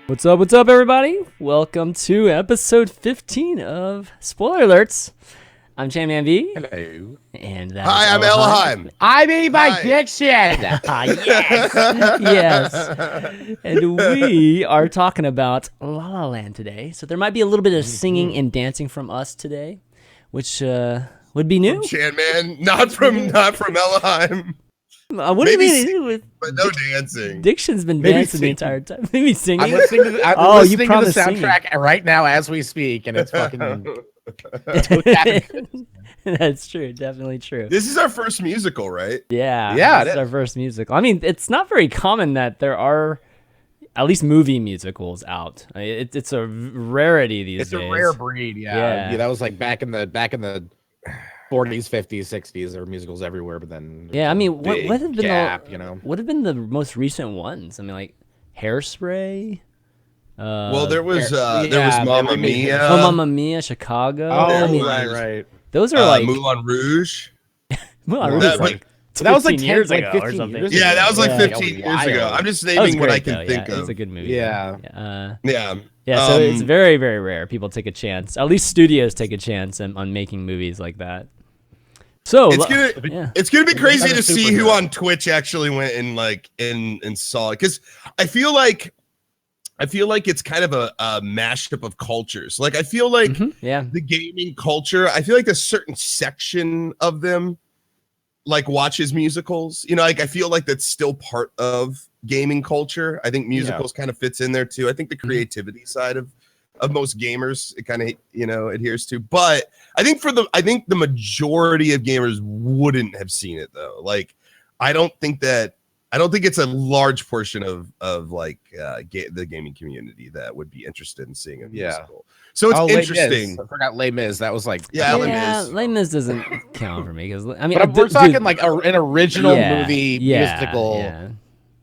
What's up, everybody? Welcome to episode 15 of Spoiler Alerts. I'm Chanmanv. Hello. And Hi, I'm Ellohime. I'm EatMyDiction1. Yes. And we are talking about La La Land today. So there might be a little bit of singing and dancing from us today, which would be new. Chanman, not from Ellohime. What do you mean? But no dancing. Diction's been dancing the entire time. Maybe singing. I'm listening to the, you the promised soundtrack right now as we speak, and it's fucking. That's true. Definitely true. This is our first musical, right? Yeah. This is our first musical. I mean, it's not very common that there are at least movie musicals out. I mean, it's a rarity these days. It's a rare breed. Yeah. That was like back in the 40s, 50s, 60s. There were musicals everywhere, but then I mean, what have been gap, what have been the most recent ones? I mean, like Hairspray. Well, there was Mamma Mia. Oh, Mamma Mia, Chicago. Oh, I mean, right. Those are like Moulin Rouge. Moulin Rouge is like that was like 10 years 10, ago 15 or something. years Yeah, that was like Yeah. 15 years ago. I'm just naming what I can think of. It's a good movie. Yeah. Yeah. So it's very, very rare. People take a chance. At least studios take a chance on making movies like that. So it's gonna be crazy to see who superhero. on Twitch actually went and saw it, because I feel like it's kind of a mashup of cultures. Like I feel like the gaming culture, I feel like a certain section of them like watches musicals. Like I feel like that's still part of gaming culture. I think musicals kind of fits in there too. I think the creativity side of most gamers it kind of adheres to, but I think the majority of gamers wouldn't have seen it though. Like I don't think it's a large portion of like the gaming community that would be interested in seeing a musical. So it's interesting. I forgot Les Mis. That was like Les Mis doesn't count for me because I mean, but we're talking like an original movie musical. Yeah.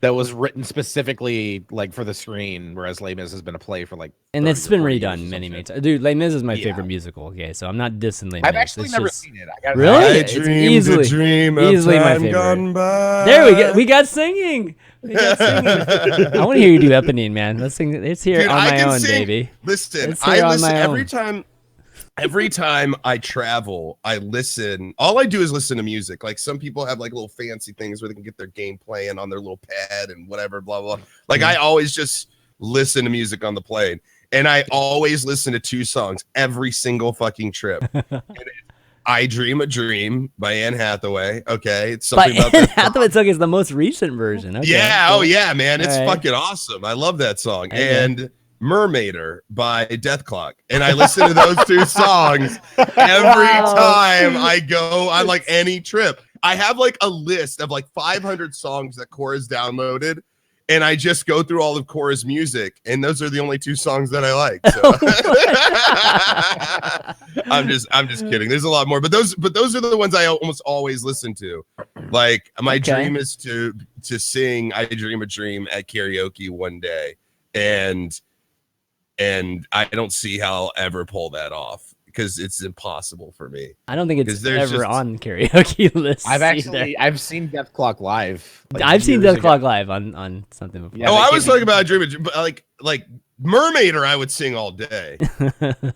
That was written specifically like for the screen, whereas Les Mis has been a play for like. And it's been redone many times. Dude, Les Mis is my favorite musical. Okay, so I'm not dissing Les Mis. I've actually never seen it. Really? I dreamed a dream of easily my time favorite. gone by. There we go. We got singing. I want to hear you do Eponine, man. Let's sing. Let's hear it on my own, baby. Listen, I listen every time. Every time I travel, I listen. All I do is listen to music. Like some people have like little fancy things where they can get their game playing on their little pad and whatever, blah, blah. Like I always just listen to music on the plane. And I always listen to two songs every single fucking trip. I Dream a Dream by Anne Hathaway. Okay. It's something about Anne Hathaway's song is the most recent version. Okay. Yeah. Oh yeah, man. It's right. fucking awesome. I love that song. Okay. And Mermaider by Death Clock, and I listen to those two songs every time I go on like any trip. I have like a list of like 500 songs that Cora's downloaded, and I just go through all of Cora's music, and those are the only two songs that I like. So. I'm just kidding. There's a lot more, but those are the ones I almost always listen to. Like my dream is to sing "I Dream a Dream" at karaoke one day, and I don't see how I'll ever pull that off because it's impossible for me. I don't think it's ever on karaoke lists. I've seen Death Clock live. Like I've seen Death Clock live on something before. Yeah, I was talking about Dream, but like Mermaider, I would sing all day.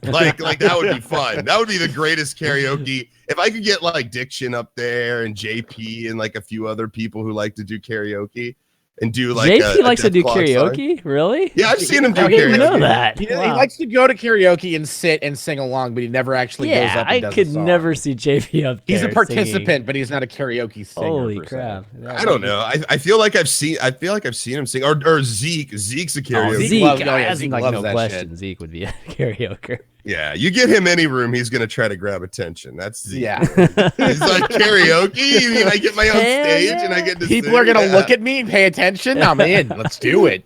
like that would be fun. That would be the greatest karaoke. If I could get like Diction up there and JP and like a few other people who like to do karaoke. And do like JP likes to do song. karaoke, really? Yeah, I've seen him do karaoke. I didn't know that. He likes to go to karaoke and sit and sing along, but he never actually goes up and does I could never see JP up there. He's a participant, singing. but he's not a karaoke singer. Holy crap! I don't know. I feel like I've seen him sing, or Zeke. Zeke's a karaoke. Zeke loves no question. Shit. Zeke would be a karaoke. Yeah, you get him any room, he's gonna try to grab attention. That's Zeke. Yeah. He's like karaoke. You mean I get my own stage and I get to people sing? Are gonna look at me and pay attention? I'm in. Let's do it.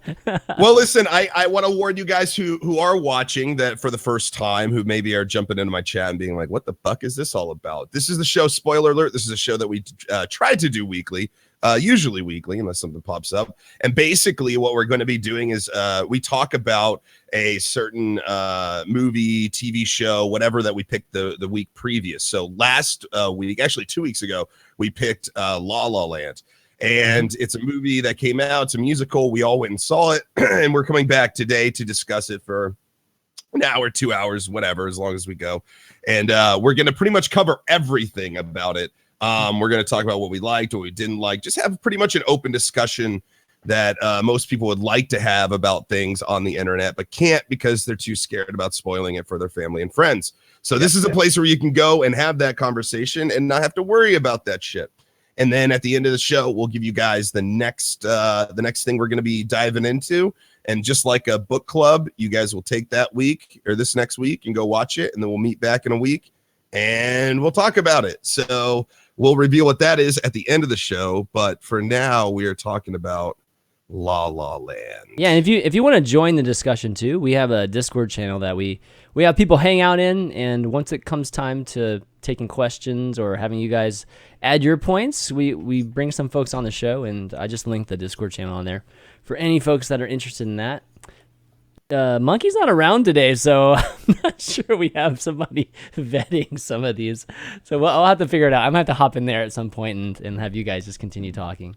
Well, listen, I want to warn you guys who are watching that for the first time, who maybe are jumping into my chat and being like, "What the fuck is this all about?" This is the show. Spoiler alert! This is a show that we try to do weekly. Usually weekly, unless something pops up. And basically what we're going to be doing is we talk about a certain movie, TV show, whatever that we picked the week previous. So last week, actually 2 weeks ago, we picked La La Land. And it's a movie that came out. It's a musical. We all went and saw it. And we're coming back today to discuss it for an hour, 2 hours, whatever, as long as we go. And we're going to pretty much cover everything about it. We're going to talk about what we liked, what we didn't like, just have pretty much an open discussion that most people would like to have about things on the internet, but can't because they're too scared about spoiling it for their family and friends. So this is a place where you can go and have that conversation and not have to worry about that shit. And then at the end of the show, we'll give you guys the next thing we're going to be diving into. And just like a book club, you guys will take that week or this next week and go watch it. And then we'll meet back in a week and we'll talk about it. So we'll reveal what that is at the end of the show. But for now, we are talking about La La Land. Yeah, and if you want to join the discussion too, we have a Discord channel that we have people hang out in, and once it comes time to taking questions or having you guys add your points, we bring some folks on the show, and I just linked the Discord channel on there for any folks that are interested in that. Monkey's not around today, so I'm not sure we have somebody vetting some of these. So I'll have to figure it out. I'm going to have to hop in there at some point and have you guys just continue talking.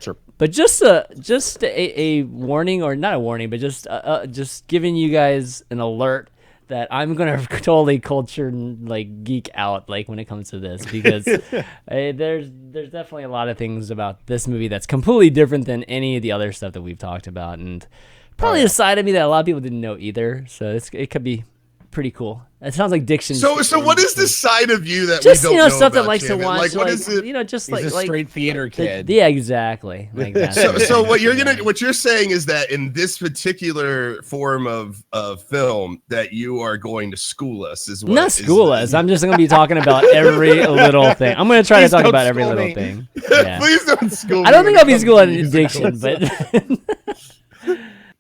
Sure. But just a warning, or not a warning, but just giving you guys an alert that I'm going to totally culture geek out when it comes to this, because there's definitely a lot of things about this movie that's completely different than any of the other stuff that we've talked about, and probably a side of me that a lot of people didn't know either. So it could be pretty cool. It sounds like diction. So what is the side of you that just, we don't know stuff about, that likes Chanmanv? to watch, what is it? Just He's a straight theater kid. Yeah, exactly. Like that. So what you're saying is that in this particular form of film that you are going to school us is what? Not school us. I'm just going to be talking about every little thing. I'm going to try to talk about every little thing. Yeah. Please don't school me. I don't think I'll be schooled in addiction, but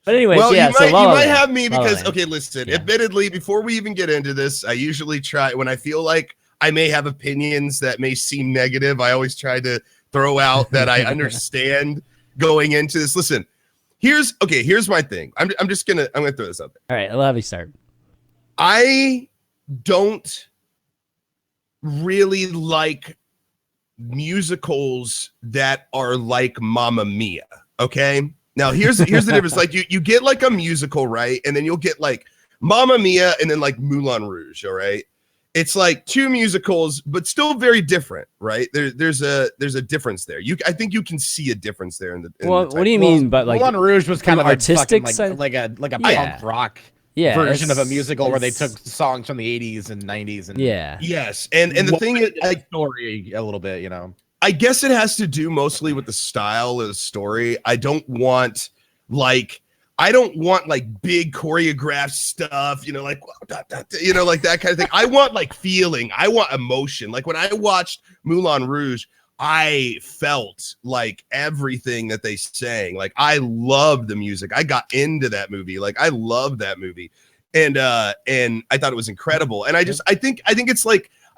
But anyways, well, yeah. you might Land. have me because Land. okay, listen. Admittedly, before we even get into this, I usually try when I feel like I may have opinions that may seem negative. I always try to throw out that I understand going into this. Listen, here's my thing. I'm gonna throw this out there. All right, I'll have you start. I don't really like musicals that are like Mamma Mia. Okay. Now here's the difference. Like you get like a musical, right? And then you'll get like Mamma Mia and then like Moulin Rouge. All right. It's like two musicals, but still very different, right? There's a difference there. I think you can see a difference there in the. Well, what do you mean? But like Moulin Rouge was kind of artistic, like a punk rock version of a musical where they took songs from the 80s and 90s and yes, and the thing is, story a little bit, you know. I guess it has to do mostly with the style of the story. I don't want like big choreographed stuff, like like that kind of thing. I want like feeling. I want emotion. Like when I watched Moulin Rouge, I felt like everything that they sang. Like I loved the music. I got into that movie. Like I loved that movie, and I thought it was incredible. And I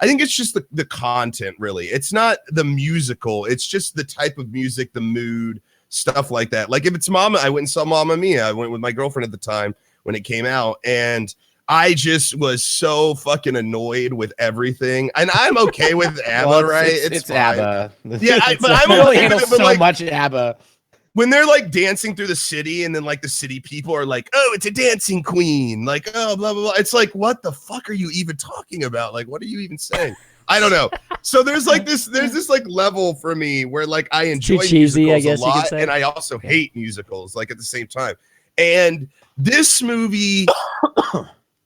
think it's just the content, really. It's not the musical. It's just the type of music, the mood, stuff like that. Like if it's Mama, I went and saw Mamma Mia. I went with my girlfriend at the time when it came out, and I just was so fucking annoyed with everything. And I'm okay with ABBA, well, right? It's ABBA. Yeah, but I'm really okay with it. But so like, much ABBA. when they're like dancing through the city and then like the city people are like, oh, it's a dancing queen, like, oh, blah, blah, blah. It's like, what the fuck are you even talking about? Like, what are you even saying? I don't know. So there's this like level for me where like I enjoy cheesy, musicals I guess a lot, you could say. and I also hate musicals like at the same time. And this movie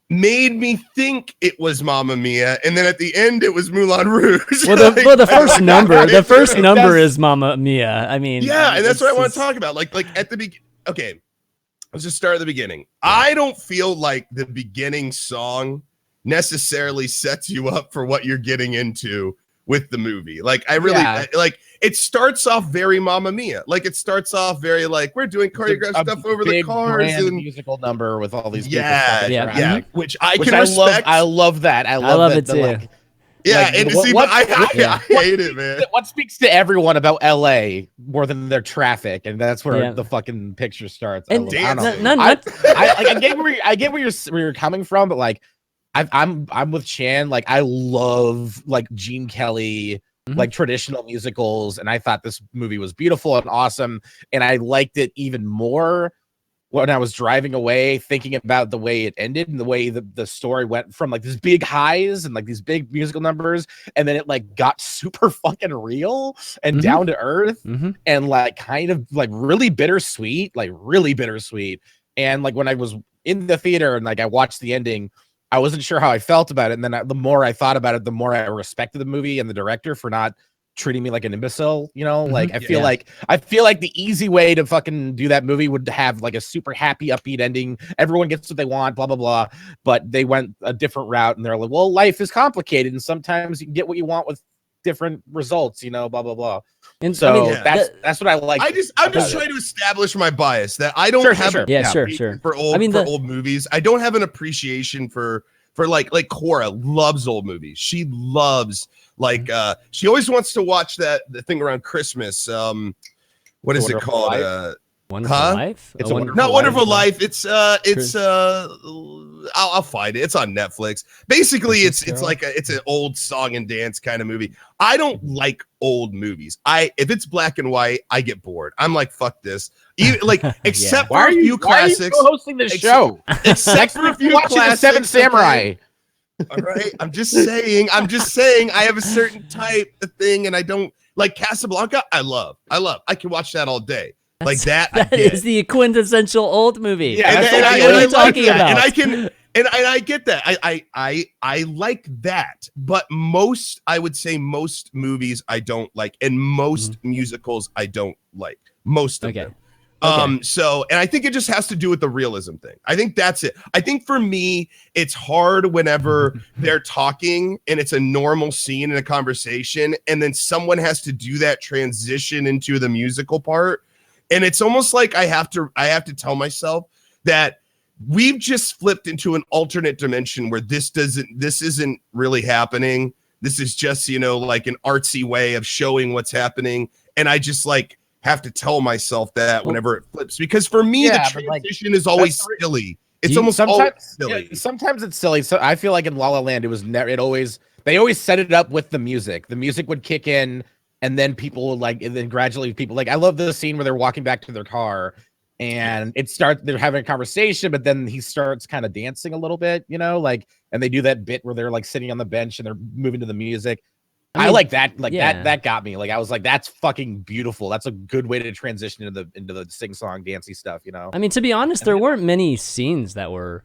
made me think it was Mamma Mia, and then at the end it was Moulin Rouge. Well, the first number is Mamma Mia. I mean, yeah, and that's what I want to talk about. Like at the beginning. Okay, let's just start at the beginning. I don't feel like the beginning song necessarily sets you up for what you're getting into with the movie. Like I really like it starts off very Mamma Mia. Like it starts off very like we're doing choreographed stuff over the cars and musical number with all these yeah, which I can respect. I love that. I love it the, too. Like, yeah, like, and see, but I hate it, man. What speaks to everyone about LA more than their traffic, and that's where the fucking picture starts. And I get where you're coming from, but like I'm with Chan. Like I love like Gene Kelly like traditional musicals, and I thought this movie was beautiful and awesome, and I liked it even more when I was driving away, thinking about the way it ended and the way the story went from like these big highs and like these big musical numbers, and then it like got super fucking real and down to earth and like kind of like really bittersweet. And like when I was in the theater and like I watched the ending, I wasn't sure how I felt about it. And then the more I thought about it, the more I respected the movie and the director for not treating me like an imbecile, you know. Like I feel like the easy way to fucking do that movie would have like a super happy upbeat ending, everyone gets what they want, blah blah blah, but they went a different route and they're like, well, life is complicated and sometimes you can get what you want with different results, you know, blah blah blah. And so that's what I like. I'm just trying to establish my bias that I don't have for old movies. I don't have an appreciation for like Cora loves old movies. She loves like she always wants to watch the thing around Christmas. What is it called? Wonderful Life? It's not Wonderful Life. It's I'll find it. It's on Netflix. Basically, it's like it's an old song and dance kind of movie. I don't like old movies. If it's black and white, I get bored. I'm like, fuck this. Even like except for a few classics. Why are you hosting this show? Except for a few classics. The Seven Samurai. All right. I'm just saying I have a certain type of thing, and I don't like Casablanca. I love. I can watch that all day. Like that. That is the quintessential old movie. Yeah, what are you talking about? And I get that. I like that. But I would say most movies I don't like, and most musicals I don't like. Most of them. So, and I think it just has to do with the realism thing. I think that's it. I think for me, it's hard whenever they're talking and it's a normal scene in a conversation, and then someone has to do that transition into the musical part. And it's almost like I have to tell myself that we've just flipped into an alternate dimension where this isn't really happening. This is just, like an artsy way of showing what's happening. And I just like have to tell myself that whenever it flips, because for me, the transition is always silly. It's almost always silly. Yeah, sometimes it's silly. So I feel like in La La Land, they always set it up with the music. The music would kick in. And then gradually I love the scene where they're walking back to their car and they're having a conversation, but then he starts kind of dancing a little bit, and they do that bit where they're like sitting on the bench and they're moving to the music. I like that. That got me. Like, I was like, that's fucking beautiful. That's a good way to transition into the sing song dancey stuff, I mean, to be honest, there weren't many scenes that were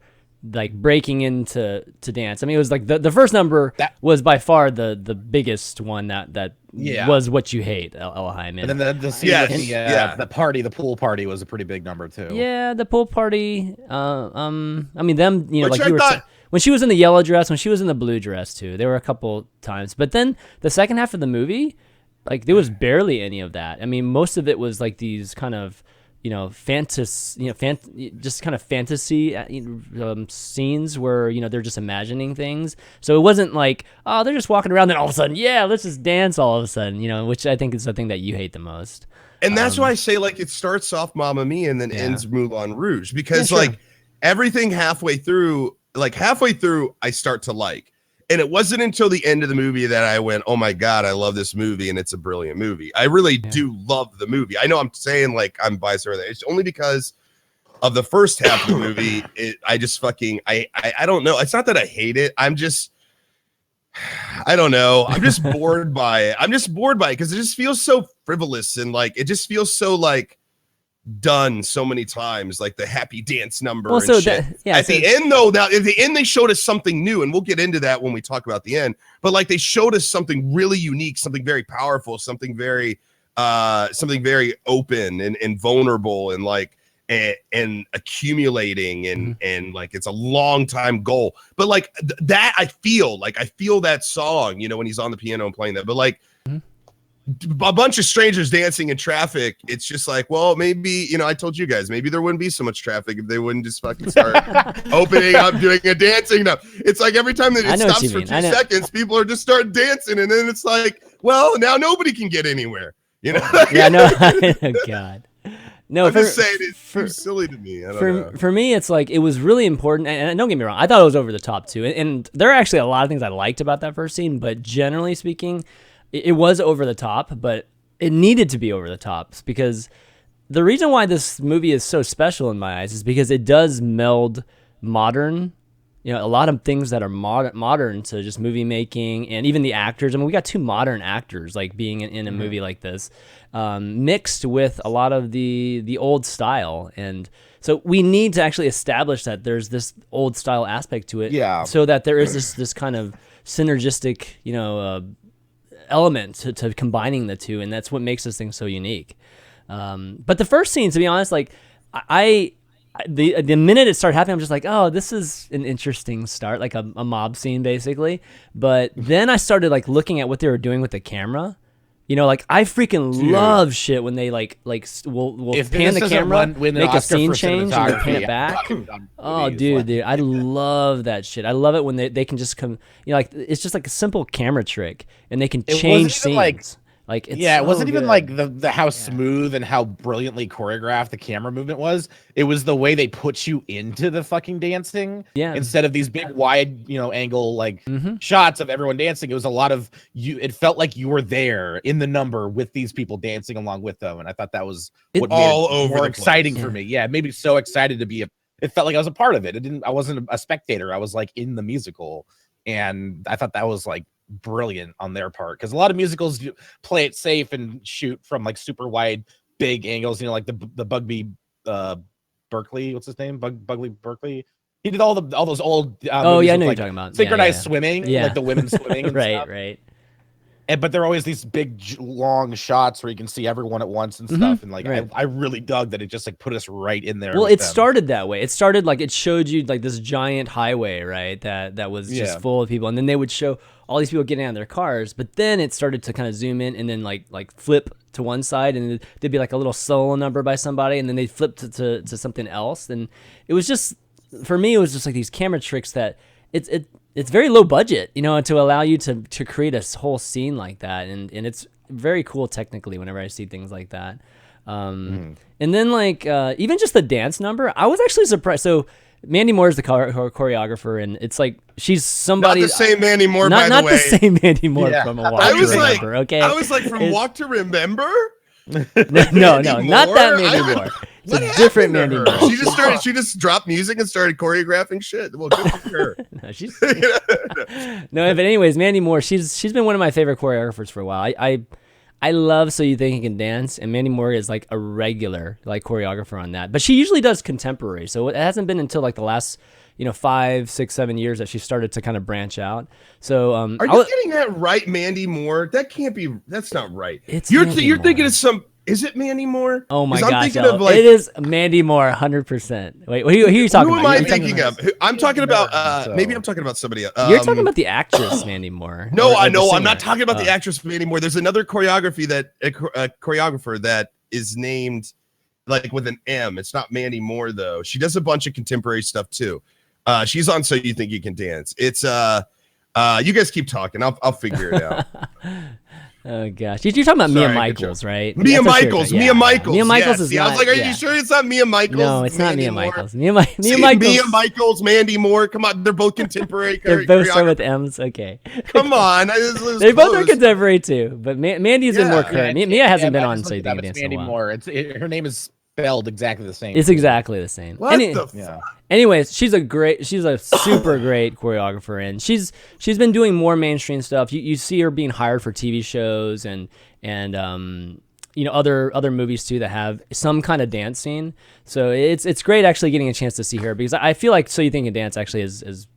like breaking into dance. I mean, it was like the first number was by far the biggest one that was what you hate, Ellohime. And then the scene the pool party was a pretty big number too. Yeah, the pool party. I mean, them, like you were when she was in the yellow dress, when she was in the blue dress too. There were a couple times, but then the second half of the movie, like there was barely any of that. I mean, most of it was like these kind of just kind of fantasy scenes where, they're just imagining things. So it wasn't like, oh, they're just walking around and all of a sudden, yeah, let's just dance all of a sudden, which I think is the thing that you hate the most. And that's why I say, like, it starts off Mamma Mia and then ends Moulin Rouge, because like everything halfway through, I start to like. And it wasn't until the end of the movie that I went, oh my God, I love this movie. And it's a brilliant movie. I really do love the movie. I know I'm saying like I'm biased over there. It's only because of the first half of the movie. I just fucking, I don't know. It's not that I hate it. I don't know. I'm just bored by it. Because it just feels so frivolous. And like, it just feels so like done so many times, like the happy dance number. Well, and shit. At the end, they showed us something new, and we'll get into that when we talk about the end. But like, they showed us something really unique, something very powerful, something very open and vulnerable, and like and accumulating, and like it's a long time goal. But like that, I feel that song, when he's on the piano and playing that. But like. A bunch of strangers dancing in traffic. It's just like, well, maybe, I told you guys, maybe there wouldn't be so much traffic if they wouldn't just fucking start opening up, doing a dancing. No, it's like every time that it stops for 2 seconds, people are just start dancing. And then it's like, well, now nobody can get anywhere, Yeah, no, God. No, I'm just saying it seems silly to me. I don't know. For me, it's like, it was really important. And don't get me wrong, I thought it was over the top too. And there are actually a lot of things I liked about that first scene, but generally speaking, it was over the top, but it needed to be over the top because the reason why this movie is so special in my eyes is because it does meld modern, a lot of things that are modern to just movie making, and even the actors. I mean, we got two modern actors like being in a movie like this, mixed with a lot of the old style. And so we need to actually establish that there's this old style aspect to it, so that there is this kind of synergistic, element to combining the two, and that's what makes this thing so unique. But the first scene, to be honest, like the minute it started happening, I'm just like, oh, this is an interesting start, like a mob scene basically. But then I started like looking at what they were doing with the camera. Like I freaking love shit when they like we'll pan the camera, make a scene change, and then pan it back. Oh, dude, I love that shit. I love it when they can just come, like it's just like a simple camera trick, and they can change scenes. Like it's it wasn't even good. like the how smooth and how brilliantly choreographed the camera movement was. It was the way they put you into the fucking dancing. Yeah. Instead of these big wide, angle shots of everyone dancing, it was a lot of you. It felt like you were there in the number with these people dancing along with them, and I thought that was what made it more exciting for me. Yeah, it made me so excited to be. It felt like I was a part of it. I wasn't a spectator. I was like in the musical, and I thought that was like brilliant on their part, because a lot of musicals play it safe and shoot from like super wide big angles, like the Bugby Berkeley, what's his name, Bugley Berkeley, he did all those old I know like you're talking about synchronized swimming, like the women swimming and right stuff. Right. But there are always these big long shots where you can see everyone at once and stuff. And like, I really dug that it just like put us right in there. Well, it started that way. It started like it showed you like this giant highway, right? That was just full of people. And then they would show all these people getting out of their cars. But then it started to kind of zoom in and then like flip to one side, and there'd be like a little solo number by somebody, and then they'd flip to something else. And it was just, for me, it was just like these camera tricks that it's very low budget, to allow you to create a whole scene like that. And it's very cool technically whenever I see things like that. And then like, even just the dance number, I was actually surprised. So Mandy Moore is the choreographer, and it's like, she's somebody. Not the same Mandy Moore, by the way. Not the same Mandy Moore from a Walk to Remember, okay? I was like, from Walk to Remember? No, not that Mandy Moore. It's a different Mandy Moore. She just dropped music and started choreographing shit. Well, good for her. No, but anyways, Mandy Moore, she's been one of my favorite choreographers for a while. I love So You Think You Can Dance, and Mandy Moore is like a regular like choreographer on that. But she usually does contemporary, so it hasn't been until like the last 5, 6, 7 years that she started to kind of branch out. So are you getting that right, Mandy Moore? That can't be. That's not right. You're thinking of some. Is it Mandy Moore? Oh my gosh, it is Mandy Moore, 100%. Wait, who are you talking about? Who am I thinking of? I'm talking about. Maybe I'm talking about somebody else. You're talking about the actress Mandy Moore. No, I know. I'm not talking about the actress Mandy Moore. There's another choreographer that is named like with an M. It's not Mandy Moore though. She does a bunch of contemporary stuff too. She's on So You Think You Can Dance. It's you guys keep talking. I'll figure it out. Oh gosh, you're talking about Mia Michaels, right? Mia Michaels. Mia Michaels is not. I was like, are you sure it's not Mia Michaels? No, it's not Mia Michaels. Mia Michaels. Mia Michaels, Mandy Moore. Come on, they're both contemporary. They're both start with M's. Okay. Come on, they both are contemporary too, but Mandy's been more current. Mia hasn't been on So You Think You Can Dance in a while. Mandy Moore. Her name is spelled exactly the same. It's exactly the same. What the fuck? Anyways, she's a super great choreographer, and she's been doing more mainstream stuff. You see her being hired for TV shows and other movies too that have some kind of dance scene. So it's great actually getting a chance to see her, because I feel like So You Think You Can Dance actually is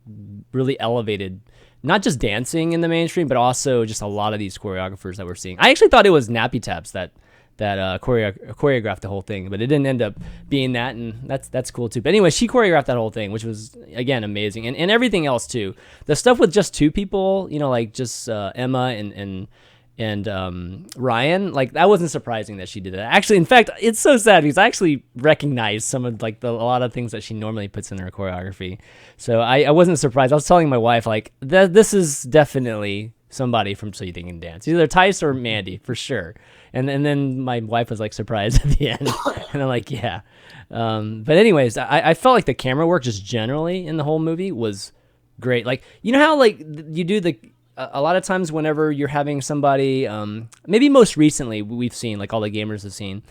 really elevated not just dancing in the mainstream, but also just a lot of these choreographers that we're seeing. I actually thought it was Nappy Taps that choreographed the whole thing, but it didn't end up being that, and that's cool too. But anyway, she choreographed that whole thing, which was again amazing, and everything else too. The stuff with just two people, like just Emma and Ryan, like that wasn't surprising that she did that. Actually, in fact, it's so sad because I actually recognized some of like a lot of things that she normally puts in her choreography. So I wasn't surprised. I was telling my wife like this is definitely somebody from So You Think You Can Dance, either Tice or Mandy for sure. And then my wife was like surprised at the end, and I'm like, yeah. But anyways, I felt like the camera work just generally in the whole movie was great. Like, you know how like you do the a lot of times whenever you're having somebody, maybe most recently we've seen, like all the gamers have seen,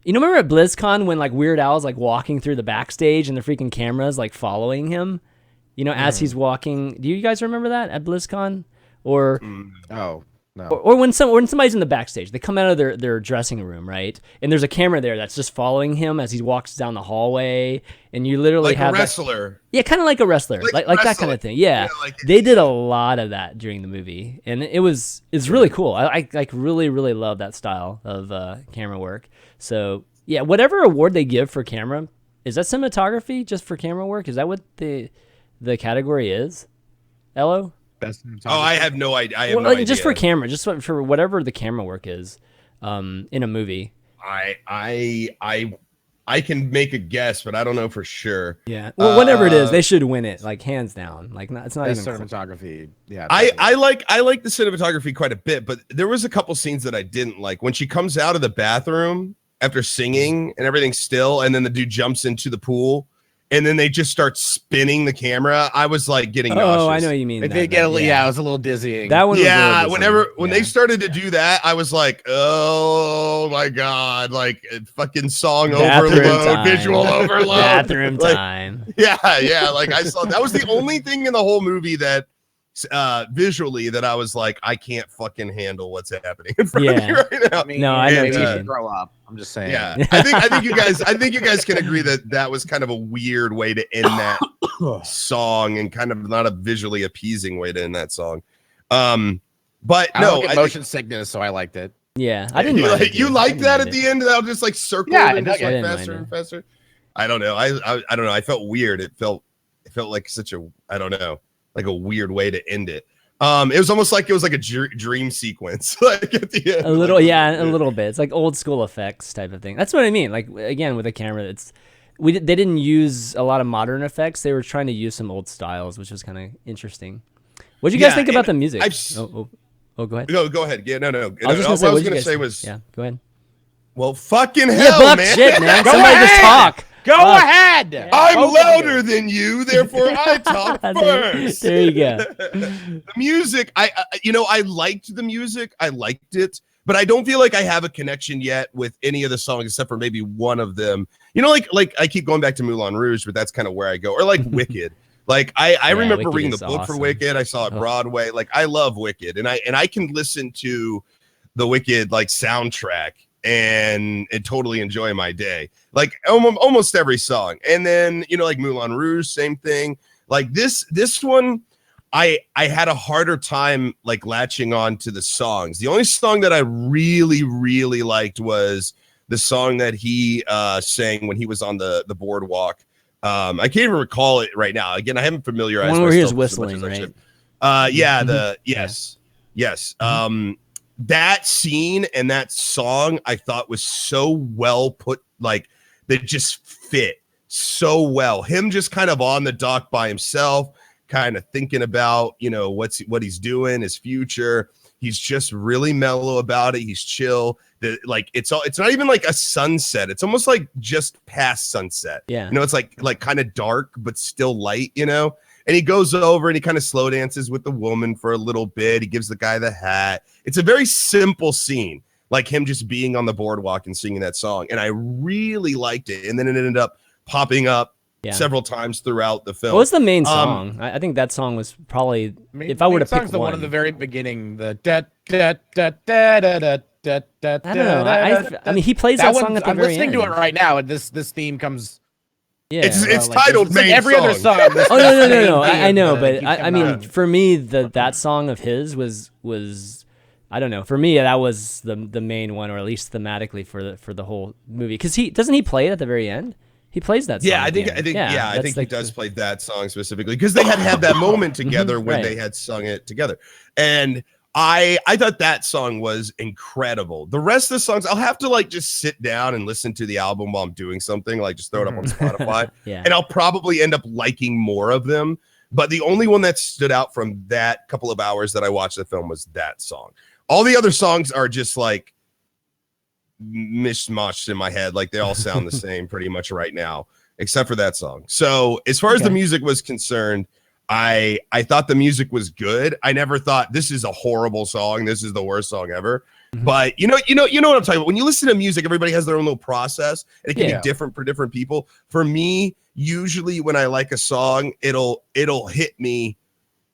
you know, remember at BlizzCon when like Weird Al's like walking through the backstage and the freaking camera's like following him, you know, as he's walking. Do you guys remember that at BlizzCon? Or Oh, no. or when somebody's in the backstage, they come out of their dressing room, right? And there's a camera there that's just following him as he walks down the hallway, and you literally like have a wrestler. yeah, kind of like a wrestler, like that kind of thing. Yeah, they did a lot of that during the movie, and it's really cool. I like really love that style of camera work. So yeah, whatever award they give for camera, is that cinematography just for camera work? Is that what the category is? Ello? Best Oh, I have no idea. I have no like, idea. just for camera, just for whatever the camera work is, in a movie. I can make a guess, but I don't know for sure. Yeah. Well, whatever it is, they should win it, like hands down. Like it's not Best even cinematography. Yeah. I like the cinematography quite a bit, but there was a couple scenes that I didn't like. When she comes out of the bathroom after singing and everything's still, and then the dude jumps into the pool, and then they just start spinning the camera. I was like getting nauseous. Oh, I know what you mean. It did get yeah, it was a little dizzying. That one. Yeah, was a little dizzying. when they started to do that, I was like, oh my god, like fucking song Bathroom overload, time. visual overload, Bathroom like, time. Yeah, like I saw that was the only thing in the whole movie that visually that I was like, I can't fucking handle what's happening in front of me right now. I mean, no, I know maybe you you should grow up. I'm just saying. Yeah, I think you guys can agree that was kind of a weird way to end that song, and kind of not a visually appeasing way to end that song. But I no, get motion sickness, so I liked it. Yeah, I didn't. You like that at the end? That'll just like circle and just like faster and faster. I don't know. I don't know. I felt weird. It felt like such a I don't know, like a weird way to end it. It was almost like it was like a dream sequence, like at the end. A little, like, a little bit. It's like old school effects type of thing. That's what I mean. Like again, with a camera, they didn't use a lot of modern effects. They were trying to use some old styles, which was kind of interesting. What do you guys think about the music? Oh, go ahead. No, go ahead. Yeah, no. I was just going to say was yeah. Go ahead. Well, fucking hell, Buck, man. Shit, man. Somebody just talk. Go ahead. I'm louder than you, therefore I talk first. There you go. The music, I liked the music. I liked it, but I don't feel like I have a connection yet with any of the songs except for maybe one of them. You know, like I keep going back to Moulin Rouge, but that's kind of where I go. Or like Wicked. Like I remember Wicked reading the book for Wicked. I saw it Broadway. Like I love Wicked, and I can listen to the Wicked like soundtrack and totally enjoy my day, like almost every song. And then like Moulin Rouge, same thing. Like this one, I had a harder time like latching on to the songs. The only song that I really liked was the song that he sang when he was on the boardwalk. I can't even recall it right now. Again, I haven't familiarized myself. One where he was whistling, right? Yes. That scene and that song I thought was so well put, like that just fit so well. Him just kind of on the dock by himself, kind of thinking about, what he's doing, his future. He's just really mellow about it. He's chill. It's not even like a sunset. It's almost like just past sunset. Yeah. It's like kind of dark, but still light, And he goes over and he kind of slow dances with the woman for a little bit. He gives the guy the hat. It's a very simple scene, like him just being on the boardwalk and singing that song. And I really liked it. And then it ended up popping up several times throughout the film. What was the main song? I think that song was probably, if I were to pick the one at the very beginning, the da da da da da da da da. I don't know. I mean, he plays that song at the very end. I'm listening to it right now, and this theme comes. Yeah, it's titled it's like every other song. Oh no! I know, but I mean, for me, that song of his was I don't know. For me, that was the main one, or at least thematically for the whole movie. Because doesn't he play it at the very end? He plays that song. Yeah, I think he does play that song specifically because they had that moment together when they had sung it together. And I thought that song was incredible. The rest of the songs, I'll have to like just sit down and listen to the album while I'm doing something, like just throw it up on Spotify. And I'll probably end up liking more of them. But the only one that stood out from that couple of hours that I watched the film was that song. All the other songs are just like mishmashed in my head. Like they all sound the same pretty much right now, except for that song. So as far as the music was concerned, I thought the music was good. I never thought this is a horrible song. This is the worst song ever. But you know what I'm talking about. When you listen to music, everybody has their own little process, and it can be different for different people. For me, usually when I like a song, it'll hit me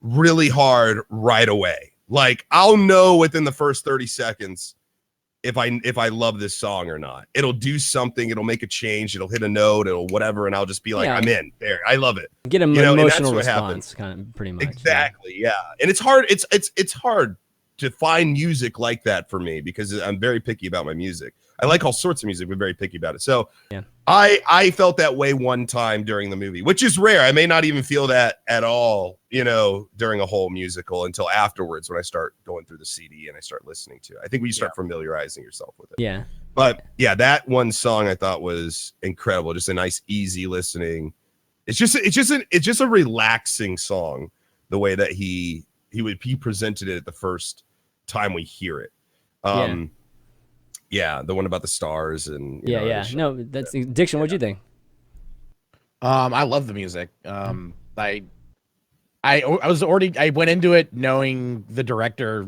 really hard right away. Like I'll know within the first 30 seconds if I love this song or not. It'll do something, it'll make a change, it'll hit a note, it'll whatever, and I'll just be like, I'm in there. I love it. Get an emotional response, kind of pretty much. Exactly, yeah. And it's hard, it's hard to find music like that for me because I'm very picky about my music. I like all sorts of music, but very picky about it. So I felt that way one time during the movie, which is rare. I may not even feel that at all, during a whole musical until afterwards when I start going through the CD and I start listening to it. I think when you start familiarizing yourself with it. Yeah. But yeah, that one song I thought was incredible. Just a nice, easy listening. It's just a relaxing song. The way that he presented it the first time we hear it. Yeah, the one about the stars and no, that's Diction. What'd you think? I love the music. I went into it knowing the director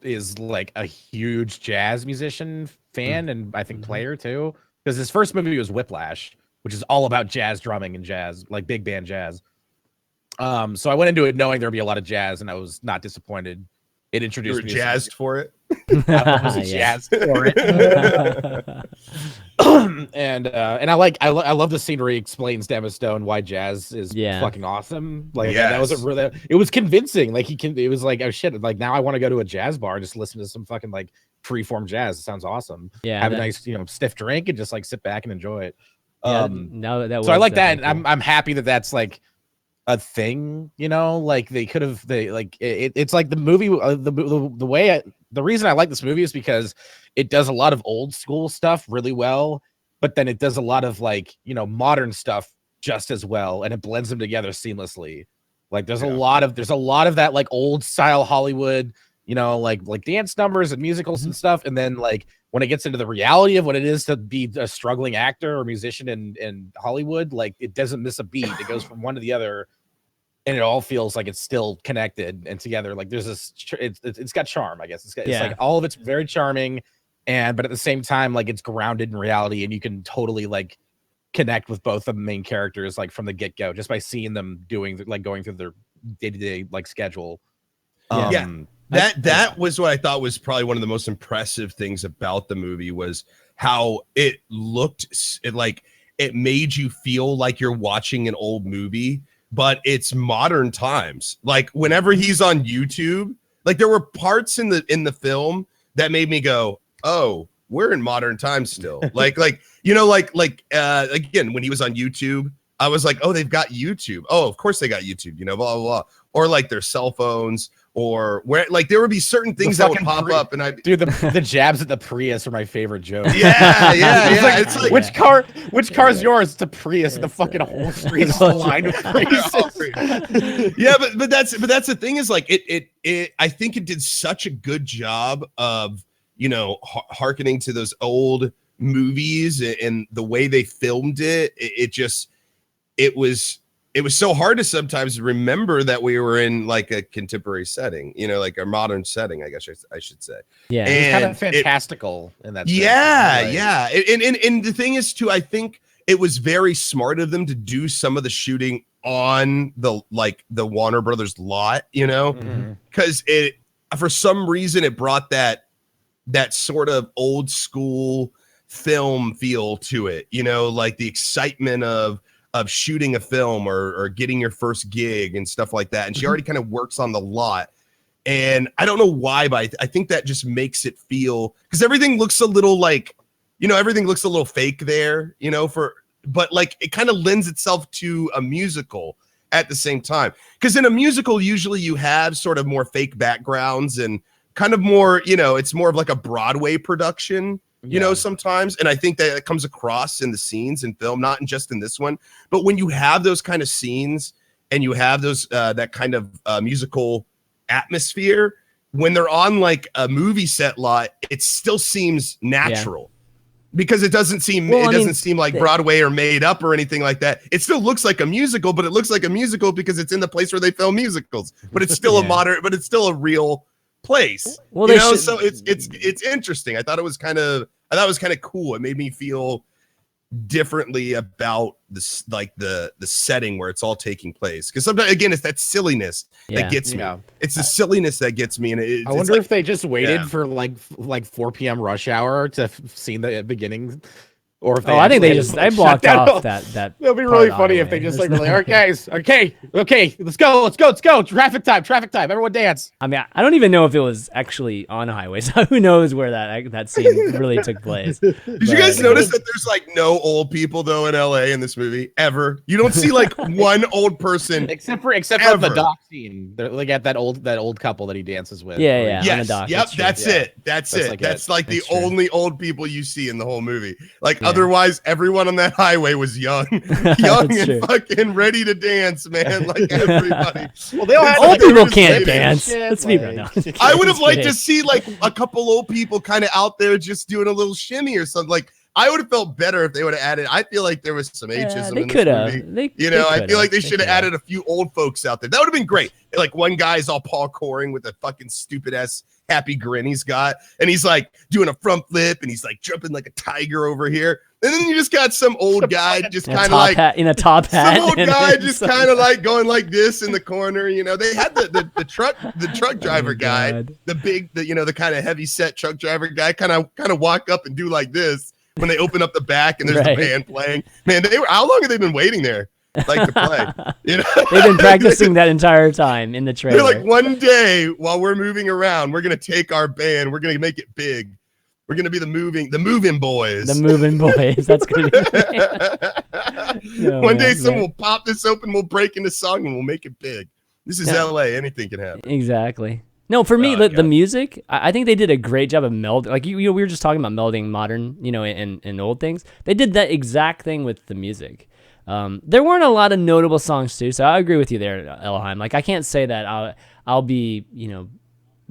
is like a huge jazz musician fan and I think player too, because his first movie was Whiplash, which is all about jazz drumming and jazz, like big band jazz. So I went into it knowing there'd be a lot of jazz, and I was not disappointed. It introduced me jazzed for it. I was jazzed for it. and I love the scene where he explains to Emma Stone why jazz is fucking awesome. Like that was it was convincing. Like it was like, oh shit, like now I want to go to a jazz bar and just listen to some fucking like freeform jazz. It sounds awesome. Yeah, have a nice stiff drink and just like sit back and enjoy it. So I like that. Cool. And I'm happy that that's like a thing, like it's like the movie, the reason I like this movie is because it does a lot of old school stuff really well, but then it does a lot of like, modern stuff just as well. And it blends them together seamlessly. Like there's a lot of that like old style Hollywood, like dance numbers and musicals and stuff. And then like when it gets into the reality of what it is to be a struggling actor or musician in Hollywood, like it doesn't miss a beat. It goes from one to the other. And it all feels like it's still connected and together. Like there's this, it's got charm, I guess. It's like all of it's very charming, but at the same time, like it's grounded in reality, and you can totally like connect with both of the main characters, like from the get go, just by seeing them going through their day to day like schedule. That was what I thought was probably one of the most impressive things about the movie was how it looked. It made you feel like you're watching an old movie. But it's modern times. Like whenever he's on YouTube, like there were parts in the film that made me go, "Oh, we're in modern times still." like again, when he was on YouTube, I was like, "Oh, they've got YouTube. Oh, of course they got YouTube." Blah blah blah. Or like their cell phones, or where like there would be certain things that would pop up, and the jabs at the Prius are my favorite joke. Yeah. It's like which car's yours? It's a Prius, and the fucking whole street is lined with Priuses. Yeah, but that's the thing is like it I think it did such a good job of hearkening to those old movies and the way they filmed it. It was so hard to sometimes remember that we were in like a contemporary setting, like a modern setting, I guess I should say. Yeah, and it's kind of fantastical in that sense. Yeah. And the thing is too, I think it was very smart of them to do some of the shooting on the Warner Brothers lot, because it for some reason it brought that sort of old school film feel to it, like the excitement of shooting a film or getting your first gig and stuff like that. And she already kind of works on the lot. And I don't know why, but I think that just makes it feel, because everything looks a little like, everything looks a little fake there, but like it kind of lends itself to a musical at the same time. Because in a musical, usually you have sort of more fake backgrounds and kind of more, it's more of like a Broadway production. Sometimes. And I think that it comes across in the scenes in film, not just in this one, but when you have those kind of scenes and you have those, that kind of musical atmosphere, when they're on like a movie set lot, it still seems natural. because it doesn't seem like Broadway or made up or anything like that. It still looks like a musical, but it looks like a musical because it's in the place where they film musicals. But it's still but it's still a real place. Well, so it's interesting. I thought it was kind of cool. It made me feel differently about this, like the setting where it's all taking place, because sometimes again it's that silliness that gets me. It's the silliness that gets me, and I wonder if they just waited for like 4 p.m. rush hour to see the beginning, or if they I think they blocked off that it'll be really funny if they just like really, all right, guys, okay, let's go, traffic time, everyone dance. I mean, I don't even know if it was actually on a highway, so who knows where that scene really took place. Did you guys notice that there's like no old people though in LA in this movie ever? You don't see like one old person except for the dock scene. They're like at that old couple that he dances with. Yeah. Yes, on the dock. yep, that's it. That's like the only old people you see in the whole movie. Like otherwise, everyone on that highway was young and fucking ready to dance, man. Like everybody. Well, they all had old people can't dance. Let's be real. I would have liked to see like a couple old people kind of out there just doing a little shimmy or something. Like I would have felt better if they would have added. I feel like there was some ageism in this movie. I feel like they should have added a few old folks out there. That would have been great. Like one guy's all parkouring with a fucking stupid ass happy grin he's got, and he's like doing a front flip, and he's like jumping like a tiger over here. And then you just got some old guy just kind of like in a top hat. Some old guy just kind of like going like this in the corner. They had the truck driver guy, the kind of heavy set truck driver guy, kind of walk up and do like this when they open up the back and there's the band playing. Man, how long have they been waiting there? Like to play, They've been practicing that entire time in the trailer. They're like, one day while we're moving around, we're gonna take our band, we're gonna make it big. We're gonna be the moving boys. The moving boys. That's gonna be one day someone will pop this open, we'll break into song, and we'll make it big. This is LA. Anything can happen. Exactly. No, for me, the music, I think they did a great job of melding. Like we were just talking about melding modern, and old things. They did that exact thing with the music. There weren't a lot of notable songs too, so I agree with you there, Ellohime. Like I can't say that I'll be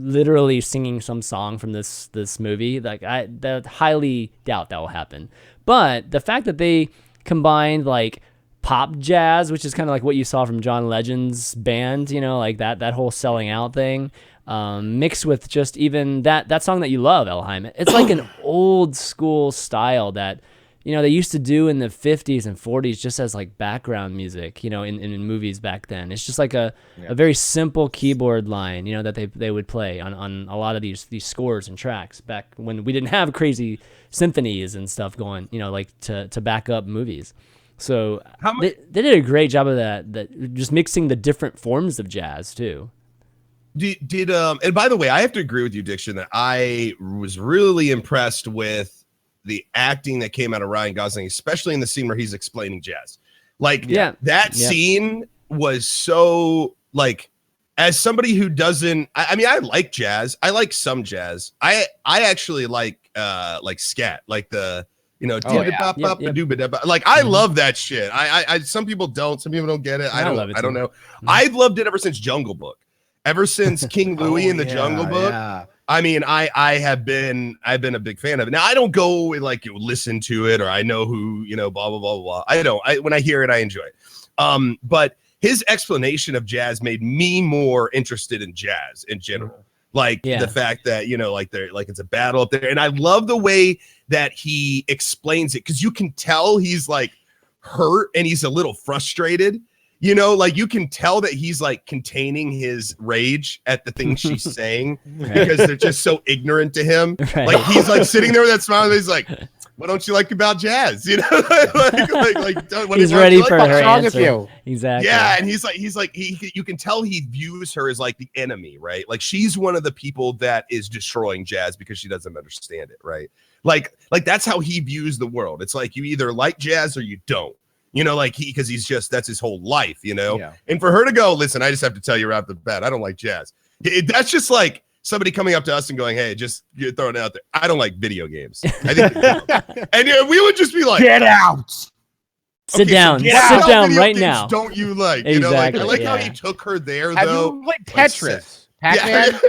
literally singing some song from this movie. Like I highly doubt that will happen. But the fact that they combined like pop jazz, which is kind of like what you saw from John Legend's band, like that whole selling out thing, mixed with just even that song that you love, Ellohime. It's like an old school style that they used to do in the 50s and 40s just as like background music, in movies back then. It's just like a very simple keyboard line, that they would play on a lot of these scores and tracks back when we didn't have crazy symphonies and stuff going, like to back up movies. So they did a great job of that just mixing the different forms of jazz too. And by the way, I have to agree with you, Diction, that I was really impressed with the acting that came out of Ryan Gosling, especially in the scene where he's explaining jazz. Like that scene was so like, as somebody who doesn't, I mean, I like jazz. I like some jazz. I actually like scat, like the, like I love that shit. I some people don't get it. I don't know. I've loved it ever since Jungle Book, ever since King Louie in the Jungle Book. Yeah. I mean, I've been a big fan of it. Now I don't go and like listen to it, or I know who, blah, blah, blah, blah. I don't, when I hear it, I enjoy it. But his explanation of jazz made me more interested in jazz in general. Like the fact that, like it's a battle up there. And I love the way that he explains it, because you can tell he's like hurt and he's a little frustrated. Like you can tell that he's like containing his rage at the things she's saying because they're just so ignorant to him. Right. Like he's like sitting there with that smile and he's like, what don't you like about jazz? He's ready for her answer. Exactly. Yeah. And he's like, you can tell he views her as like the enemy, right? Like she's one of the people that is destroying jazz because she doesn't understand it. Right. Like that's how he views the world. It's like, you either like jazz or you don't. Because that's his whole life, And for her to go, listen, I just have to tell you right off the bat, I don't like jazz. That's just like somebody coming up to us and going, hey, just you're throwing it out there. I don't like video games. I think and we would just be like, get out. Sit down right now. Don't you like? Exactly, I like how he took her there, Have though. you played Tetris? Pac-Man.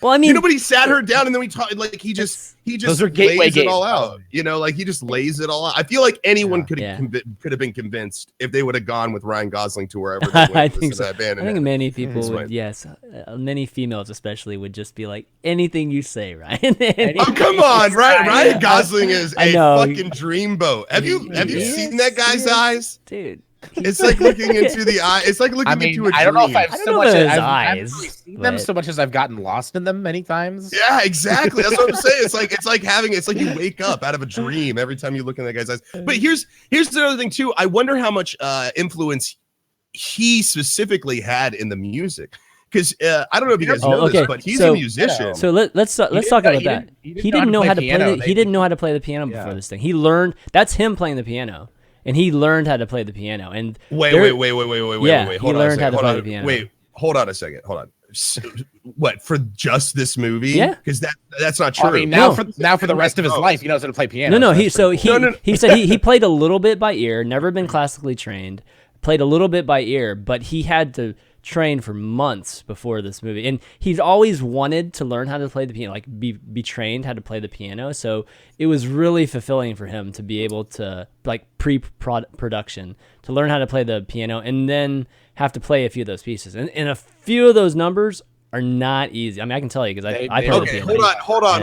Well, I mean, nobody sat her down and then we talked. Like he just those are gateway lays it all games. out. You know, like he just lays it all out. I feel like anyone could Yeah. have been convinced if they would have gone with Ryan Gosling to wherever they went. I think so. That band I think many people That's would, fine. yes, many females especially would just be like, anything you say, Ryan. Oh come on, Ryan Gosling is I a know. fucking dreamboat. Have you seen that guy's eyes? Dude. It's like looking into the eye. It's like looking into a dream. I don't know if I've I don't so know much about his I've eyes, never really seen them but- so much as I've gotten lost in them many times. Yeah, exactly. That's what I'm saying. It's like you wake up out of a dream every time you look in that guy's eyes. But here's another thing too. I wonder how much influence he specifically had in the music. Because I don't know if you guys know this, but he's a musician. So let's talk about that. He didn't know how to play. piano. He didn't know how to play the piano before this thing. He learned. That's him playing the piano, and he learned how to play the piano. And Wait. Yeah, Hold he on a learned how second. to play the piano. Wait, hold on a second. Hold on. So, what, for just this movie? Yeah. Because that's not true. I mean, No. now for the rest of his life, he knows how to play piano. No. that's pretty cool. He said he played a little bit by ear. Never been classically trained. Played a little bit by ear, but he had to train for months before this movie, and he's always wanted to learn how to play the piano, like be trained how to play the piano. So it was really fulfilling for him to be able to, like, pre-production, to learn how to play the piano and then have to play a few of those pieces, and a few of those numbers are not easy. I mean, I can tell you because I play the Okay, piano. hold on.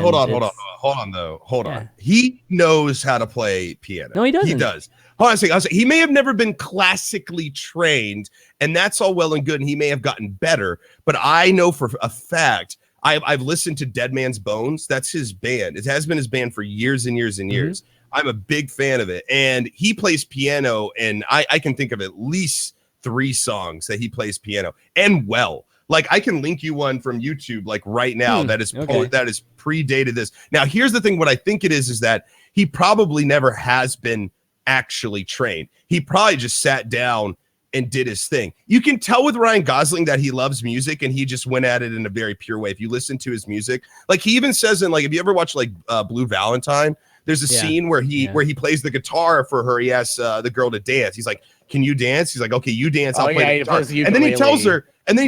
He knows how to play piano. No, he doesn't. He does. Hold on a second. He may have never been classically trained, and that's all well and good, and he may have gotten better. But I know for a fact, I've listened to Dead Man's Bones. That's his band. It has been his band for years and years and years. I'm a big fan of it. And he plays piano, and I can think of at least 3 songs that he plays piano, and well. Like, I can link you one from YouTube, like, right now that is predated this. Now, here's the thing. What I think it is that he probably never has been actually trained. He probably just sat down and did his thing. You can tell with Ryan Gosling that he loves music, and he just went at it in a very pure way. If you listen to his music, like, he even says in, like, if you ever watch, like, Blue Valentine, there's a scene where he plays the guitar for her. He asks the girl to dance. He's like, "Can you dance?" He's like, "Okay, you dance. I'll play the guitar." And then he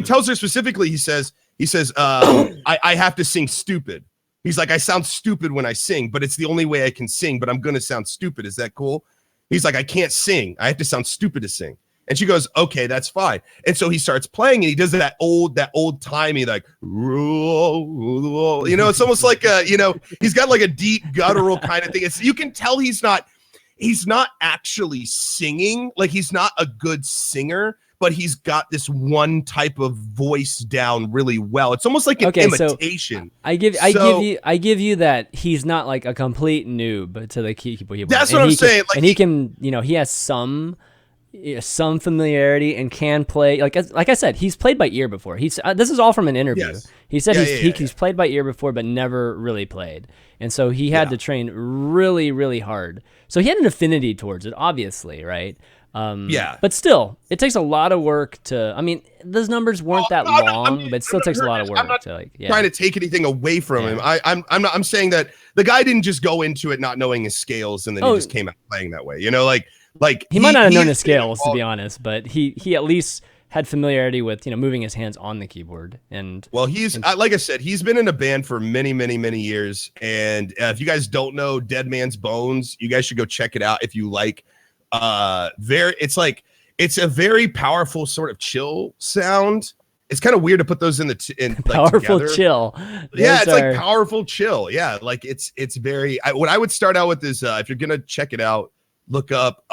tells her, specifically, he says, I have to sing stupid. He's like, "I sound stupid when I sing, but it's the only way I can sing, but I'm going to sound stupid. Is that cool?" He's like, "I can't sing. I have to sound stupid to sing." And she goes, "Okay, that's fine." And so he starts playing, and he does that old timey, like, it's almost like he's got like a deep guttural kind of thing. You can tell he's not actually singing. Like, he's not a good singer, but he's got this one type of voice down really well. It's almost like an imitation. So I give you that he's not like a complete noob to the keyboard. That's what I'm saying. Like, and he can, he has some familiarity and can play. Like I said, he's played by ear before. This is all from an interview. Yes. He said he's played by ear before, but never really played, and so he had to train really, really hard. So he had an affinity towards it, obviously, right? But still, it takes a lot of work to. I mean, those numbers weren't that long, but it still takes a lot of work. I'm not to, trying to take anything away from him. I'm saying that the guy didn't just go into it not knowing his scales, and then he just came out playing that way. Like he might not have known his scales, to be honest, but he at least had familiarity with moving his hands on the keyboard. And he's like I said, he's been in a band for many, many, many years. And if you guys don't know Dead Man's Bones, you guys should go check it out if you like. It's a very powerful sort of chill sound. It's kind of weird to put those in powerful together. Chill. Yeah, it's like powerful chill. Yeah, like it's very. What I would start out with is if you're gonna check it out, look up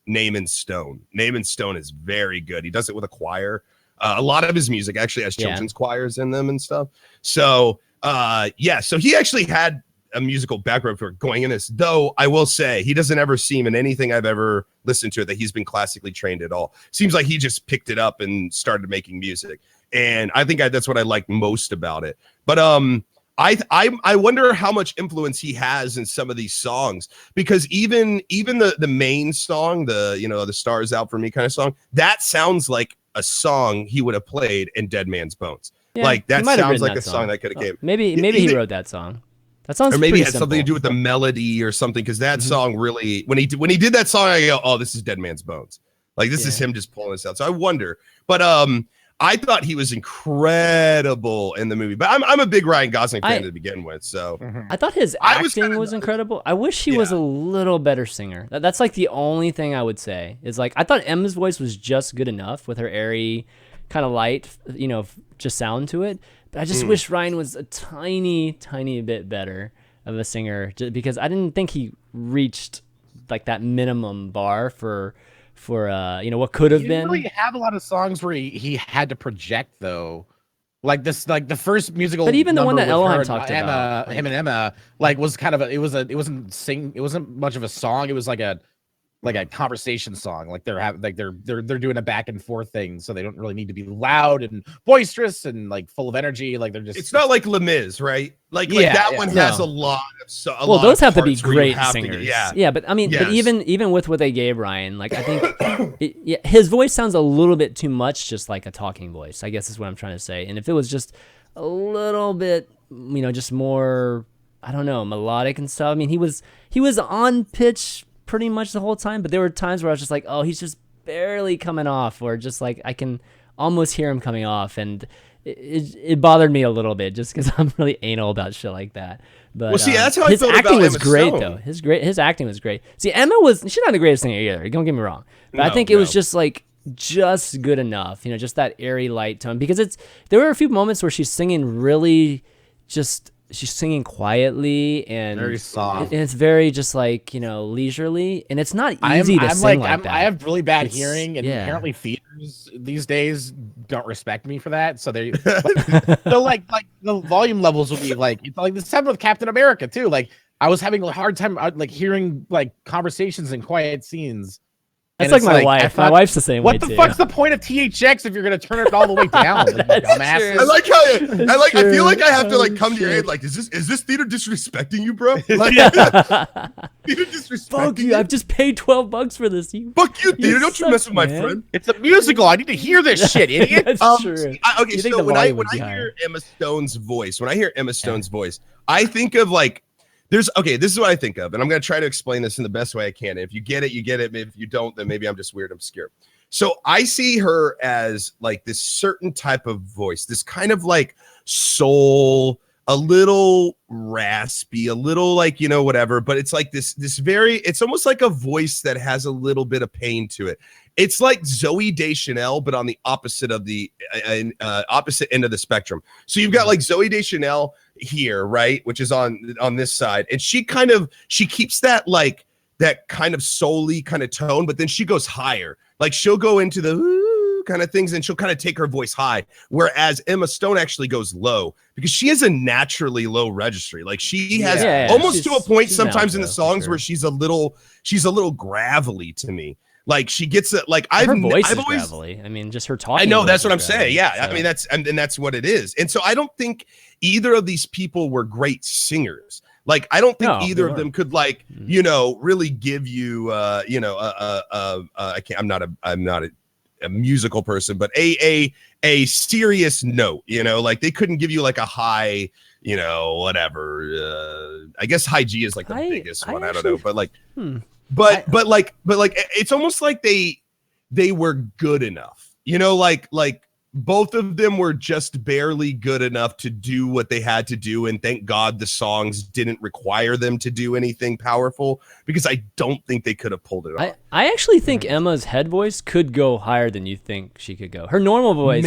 Name and Stone. Name and Stone is very good. He does it with a choir. A lot of his music actually has children's choirs in them and stuff. So so he actually had a musical background for going in this, though I will say he doesn't ever seem in anything I've ever listened to that he's been classically trained at all. Seems like he just picked it up and started making music. And I think that's what I like most about it. But I wonder how much influence he has in some of these songs, because even the main song, the Stars Out for Me kind of song, that sounds like a song he would have played in Dead Man's Bones. Yeah, like that sounds like a song that could have came. Maybe he wrote that song. That sounds, or maybe it had simple. something to do with the melody or something, because that song really, when he did that song, I go, oh, this is Dead Man's Bones. Like, this is him just pulling this out. So I wonder, but I thought he was incredible in the movie, but I'm a big Ryan Gosling fan to begin with. So I thought his acting was incredible. I wish he was a little better singer. That's like the only thing I would say is like I thought Emma's voice was just good enough with her airy, kind of light, just sound to it. But I just wish Ryan was a tiny bit better of a singer, just because I didn't think he reached like that minimum bar for what could have been. He didn't really have a lot of songs where he had to project though, like the first musical. But even the one that Ellohime talked about, him and Emma, like was kind of it wasn't much of a song. It was like a conversation song. Like they're doing a back and forth thing, so they don't really need to be loud and boisterous and like full of energy. Like they're just. It's not like Les Mis, right? Like that one has a lot of. Those have to be great singers. Yeah, but I mean, but even with what they gave Ryan, like I think his voice sounds a little bit too much, just like a talking voice, I guess is what I'm trying to say. And if it was just a little bit, just more, I don't know, melodic and stuff. I mean, he was on pitch pretty much the whole time, but there were times where I was just like, oh, he's just barely coming off, or just like I can almost hear him coming off, and it bothered me a little bit just because I'm really anal about shit like that. But that's how his I felt acting about was Emma great Stone. though. His acting was great. See, Emma she's not the greatest singer either. Don't get me wrong, but I think it was just good enough, just that airy light tone, because there were a few moments where she's singing really she's singing quietly and very soft, and it's very just leisurely, and it's not easy to sing like that. I have really bad hearing, and apparently theaters these days don't respect me for that. So they so like the volume levels will be it's like the same with Captain America too. Like I was having a hard time hearing conversations in quiet scenes. That's like my wife. My wife's the same way too. What the fuck's the point of THX if you're gonna turn it all the way down? Dumbass. I like how I feel like I have to come to your aid. Like, is this theater disrespecting you, bro? Like, theater disrespecting Fuck you! I've just paid $12 for this. Fuck you, theater! Don't you mess with my friend. It's a musical. I need to hear this shit, idiot. That's true. Okay, so when I hear Emma Stone's voice, I think of this is what I think of, and I'm going to try to explain this in the best way I can. If you get it, you get it. If you don't, then maybe I'm just weird, obscure. So I see her as this certain type of voice, this kind of soul, a little raspy, a little whatever, but it's this very, it's almost like a voice that has a little bit of pain to it. It's like Zooey Deschanel, but on the opposite of the opposite end of the spectrum. So you've got Zooey Deschanel here, right, which is on this side, and she keeps that that kind of soul-y kind of tone, but then she goes higher. She'll go into the ooh kind of things, and she'll kind of take her voice high. Whereas Emma Stone actually goes low because she has a naturally low registry. She has almost to a point sometimes in the songs where she's a little gravelly to me. She gets it. Her voice is gravelly. I mean, just her talking. I know, that's what I'm gravelly, saying. Yeah, so. I mean that's what it is. And so I don't think either of these people were great singers. I don't think either of them could really give you I'm not a musical person, but a serious note. They couldn't give you a high, whatever. I guess high G is the biggest one. I don't know, but But it's almost like they were good enough, both of them were just barely good enough to do what they had to do, and thank God the songs didn't require them to do anything powerful, because I don't think they could have pulled it off. I actually think Emma's head voice could go higher than you think she could go. Her normal voice,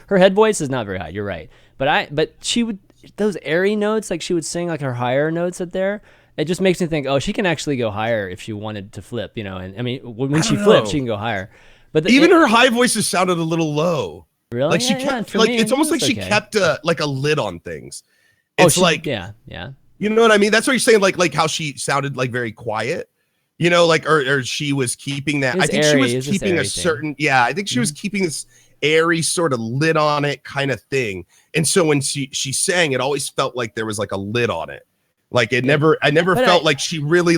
her head voice is not very high. You're right, but she would, those airy notes, she would sing her higher notes up there. It just makes me think, oh, she can actually go higher if she wanted to flip, and I mean, when she flips, she can go higher. But even her high voices sounded a little low. Really? She kept it's almost like she kept a lid on things. It's yeah. You know what I mean? That's what you're saying, like how she sounded very quiet. Or she was keeping that. I think she was keeping a certain I think she was keeping this airy sort of lid on it kind of thing. And so when she sang, it always felt like there was a lid on it. I never felt like she really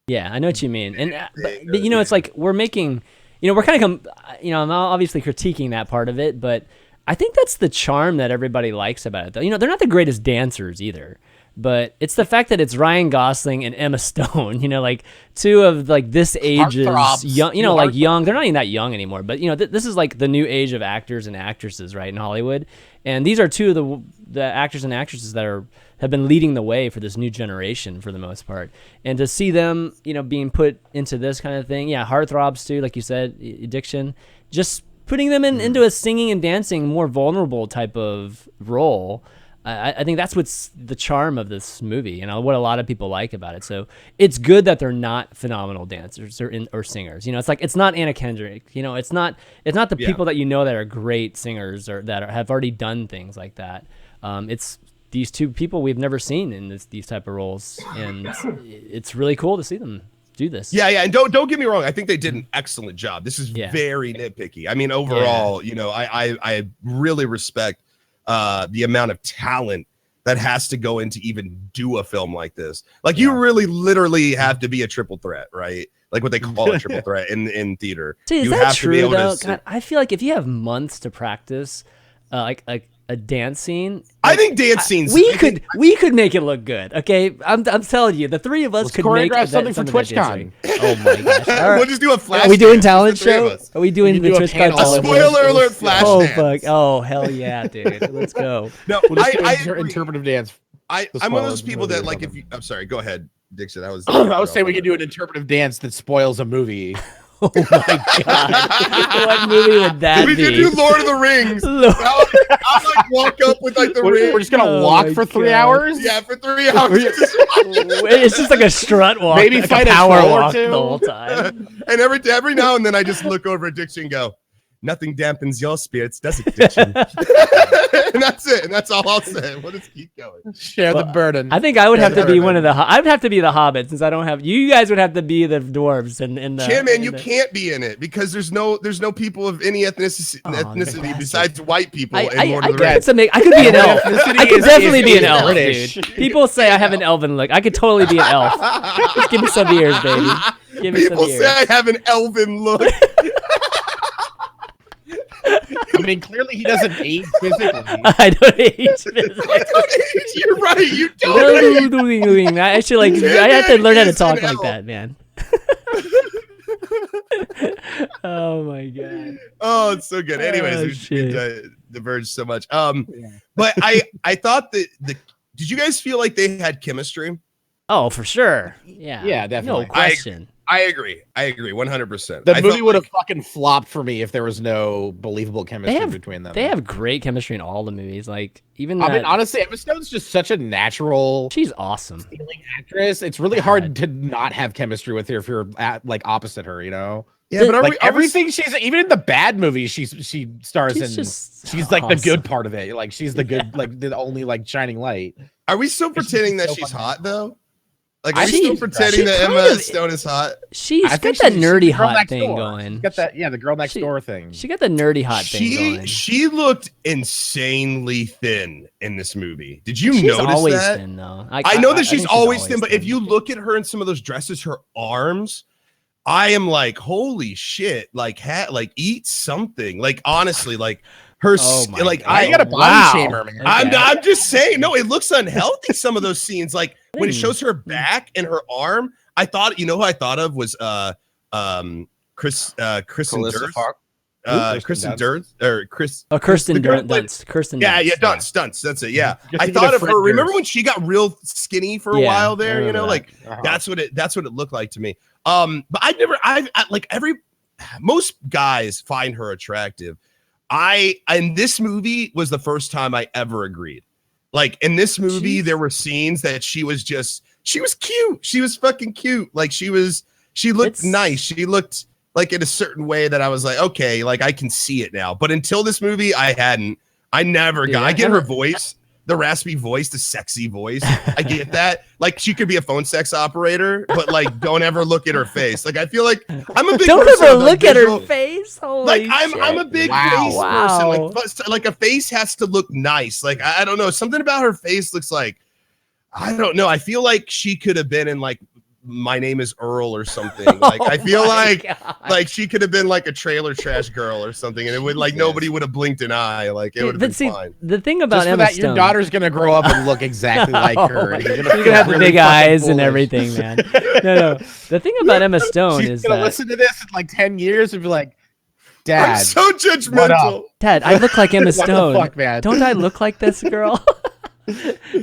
Yeah, I know what you mean. And but it's we're making, we're kind of I'm obviously critiquing that part of it, but I think that's the charm that everybody likes about it. Though, they're not the greatest dancers either. but it's the fact that it's Ryan Gosling and Emma Stone, you know, like two of like this age's young, you know, like young, they're not even that young anymore, but you know, this is like the new age of actors and actresses, right, in Hollywood. And these are two of the actors and actresses that have been leading the way for this new generation for the most part. And to see them, you know, being put into this kind of thing, yeah, heartthrobs too, like you said, addiction, just putting them into a singing and dancing, more vulnerable type of role. I think that's what's the charm of this movie, and what a lot of people like about it. So it's good that they're not phenomenal dancers or singers. You know, it's like, it's not Anna Kendrick. You know, it's not the people that you know that are great singers or that have already done things like that. It's these two people we've never seen in these type of roles, and it's really cool to see them do this. Yeah, and don't get me wrong. I think they did an excellent job. This is very nitpicky. I mean, overall, you know, I really respect the amount of talent that has to go into even do a film like this. Like you really literally have to be a triple threat, right? Like what they call a triple threat in theater. See, is you that have true, to be able though? to God, I feel like if you have months to practice, like a dance scene, I think dance scenes we could make it look good. Okay, I'm telling you, the three of us could make something for TwitchCon. Oh my gosh! All right. We'll just do a flash. Are we doing dance, talent the three of show? us. Are we doing the TwitchCon? Spoiler alert! Flash Oh dance. fuck! Oh hell yeah, dude! Let's go. No, We'll just I do interpretive dance. I'm one of those people that like if you. I'm sorry. Go ahead, Dixon. I was saying we could do an interpretive dance that spoils a movie. Oh my god! What movie would that we be? could do Lord of the Rings. I'll like walk up with like the ring. We're just gonna walk for 3 hours. Yeah, for 3 hours. It's just like a strut walk. Maybe like fight a a power troll or walk two. the whole time. And every now and then I just look over at Dixon and go, nothing dampens your spirits, does it, Dixon? And that's it. And that's all I'll say. We'll just keep going. Share the burden. I think I would have to be one of the. I would have to be the Hobbit since I don't have. You guys would have to be the dwarves and the. Chanman, you can't be in it because there's no people of any ethnicity besides white people in Lord of the Rings. I could be an elf. I could definitely be an elf, British. dude. People say I have an elven look. I could totally be an elf. Just give me some ears, baby. Give me People some ears. say I have an elven look. I mean, clearly he doesn't age physically. I don't age physically. You're right. You don't. I actually I have to learn how to talk like that, man. Oh my god. Oh, it's so good. Anyways, we diverged so much. But I thought that did you guys feel like they had chemistry? Oh, for sure. Yeah, definitely. No question. I agree 100%. The movie would have fucking flopped for me if there was no believable chemistry between them. They have great chemistry in all the movies. Like even I mean, honestly, Emma Stone's just such a natural. She's awesome. Stealing actress. It's really hard to not have chemistry with her if you're like opposite her. You know. Yeah, but like everything she's even in the bad movies she stars in. She's like the good part of it. Like she's the good, like the only like shining light. Are we still pretending that she's hot though? Like, are we still pretending that Emma Stone is hot? She's got that nerdy hot thing going. Got that, the girl next door thing. She got the nerdy hot thing going. She looked insanely thin in this movie. Did you notice that? She's always thin, though. I know that she's always thin, but if you look at her in some of those dresses, her arms, I am like, holy shit! Like, eat something. Like, honestly, like. Her like I got a body shamer, man. I'm just saying, no, it looks unhealthy. Some of those scenes, like when it shows her back and her arm, I thought, you know who I thought of was Kristen Dunst. Kristen Dunst. Dunst. That's it. Yeah, I thought of her. Remember when she got real skinny for a while there? You know, like that's what it looked like to me. But most guys find her attractive. In this movie was the first time I ever agreed. Like in this movie, there were scenes that she was cute. She was fucking cute. Like she looked nice. She looked like in a certain way that I was like, okay, like I can see it now. But until this movie, I get her voice, the raspy voice, the sexy voice. I get that. Like she could be a phone sex operator, but like don't ever look at her face. Like I feel like I'm a big don't person ever look at her face. Holy like shit. I'm a big face person. Like a face has to look nice. Like I don't know, something about her face looks like I don't know. I feel like she could have been in like My Name is Earl or something. Like I feel like she could have been like a trailer trash girl or something, and it would like nobody would have blinked an eye. Like it would have been fine. The thing about Just for Emma that, Stone, your daughter's gonna grow up and look exactly like her. And you're gonna have the big eyes and everything, man. No. The thing about Emma Stone is gonna that listen to this in like 10 years and be like, Dad, I'm so judgmental. Dad, I look like Emma Stone. What the fuck, man? Don't I look like this girl?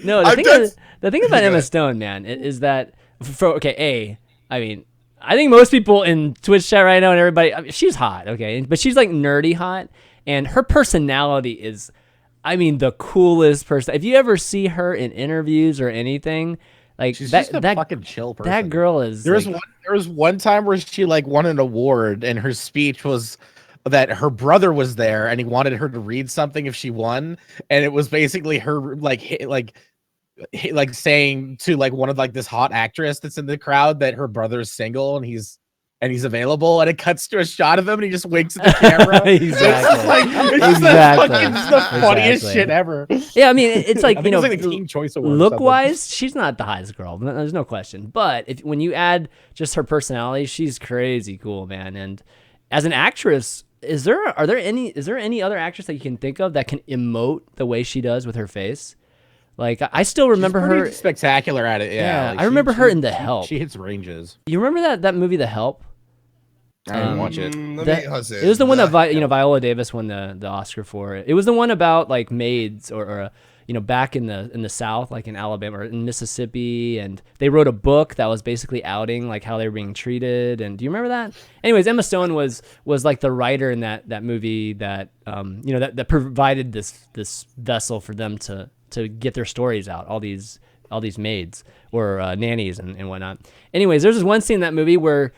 No, the thing about Emma Stone, man, is that I mean, I think most people in Twitch chat right now and everybody, I mean, she's hot, okay, but she's like nerdy hot, and her personality is, I mean, the coolest person. If you ever see her in interviews or anything, like she's just a fucking chill person. That girl is. There was one time where she like won an award, and her speech was that her brother was there, and he wanted her to read something if she won, and it was basically her like saying to like one of like this hot actress that's in the crowd that her brother's single and he's available, and it cuts to a shot of him and he just winks at the camera. Exactly. It's the funniest shit ever. Yeah, I mean, it's like, you know, like the Teen Choice Award. Look wise, she's not the hottest girl. There's no question. But when you add just her personality, she's crazy cool, man. And as an actress, is there any other actress that you can think of that can emote the way she does with her face? Like, I still remember her spectacular at it. Yeah, like I remember her in The Help. She hits ranges. You remember that movie, The Help? I didn't watch it. It was the one that Viola Davis won the Oscar for. It was the one about like maids or back in the South, like in Alabama or in Mississippi, and they wrote a book that was basically outing like how they were being treated. And do you remember that? Anyways, Emma Stone was like the writer in that movie that that provided this vessel for them to get their stories out, all these maids or nannies and whatnot. Anyways, there's this one scene in that movie where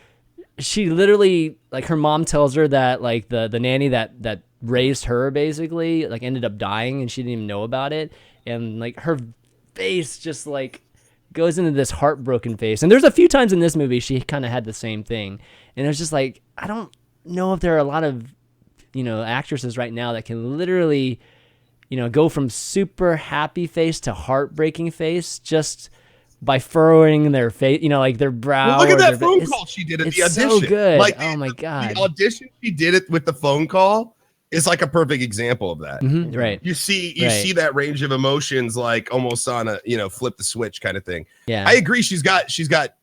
she literally, like, her mom tells her that like the nanny that raised her basically like ended up dying and she didn't even know about it, and like her face just like goes into this heartbroken face. And there's a few times in this movie she kind of had the same thing, and it's just like, I don't know if there are a lot of actresses right now that can literally go from super happy face to heartbreaking face just by furrowing their face, like their brow. Well, look at that phone call she did at the audition. So good. Like, oh my God. The audition she did it with the phone call is like a perfect example of that. Mm-hmm, right. You see that range of emotions, like almost on a flip the switch kind of thing. Yeah. I agree. She's got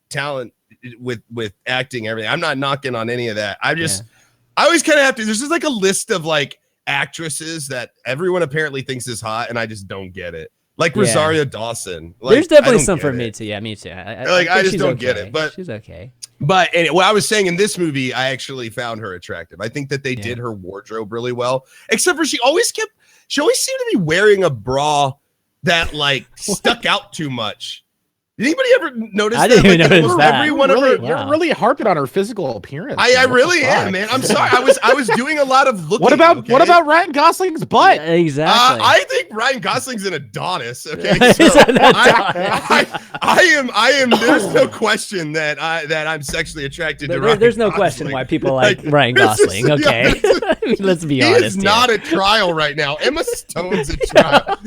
talent with acting, everything. I'm not knocking on any of that. I always kind of have to. There's just like a list of like actresses that everyone apparently thinks is hot, and I just don't get it. Like Rosario Dawson. Like, there's definitely some for me too. Yeah, me too. I just don't get it. But she's okay. But anyway, what I was saying, in this movie, I actually found her attractive. I think that they did her wardrobe really well, except for she always seemed to be wearing a bra that like stuck out too much. Did anybody ever notice that? I didn't even notice that. You're really harping on her physical appearance. I really am, man. I'm sorry. I was doing a lot of looking. What about Ryan Gosling's butt? Yeah, exactly. I think Ryan Gosling's an Adonis. Okay, so I am. There's no question that I'm sexually attracted to Ryan. There's no Gosling. question why people like Ryan Gosling. Okay, I mean, let's be honest. He is not a trial right now. Emma Stone's a trial.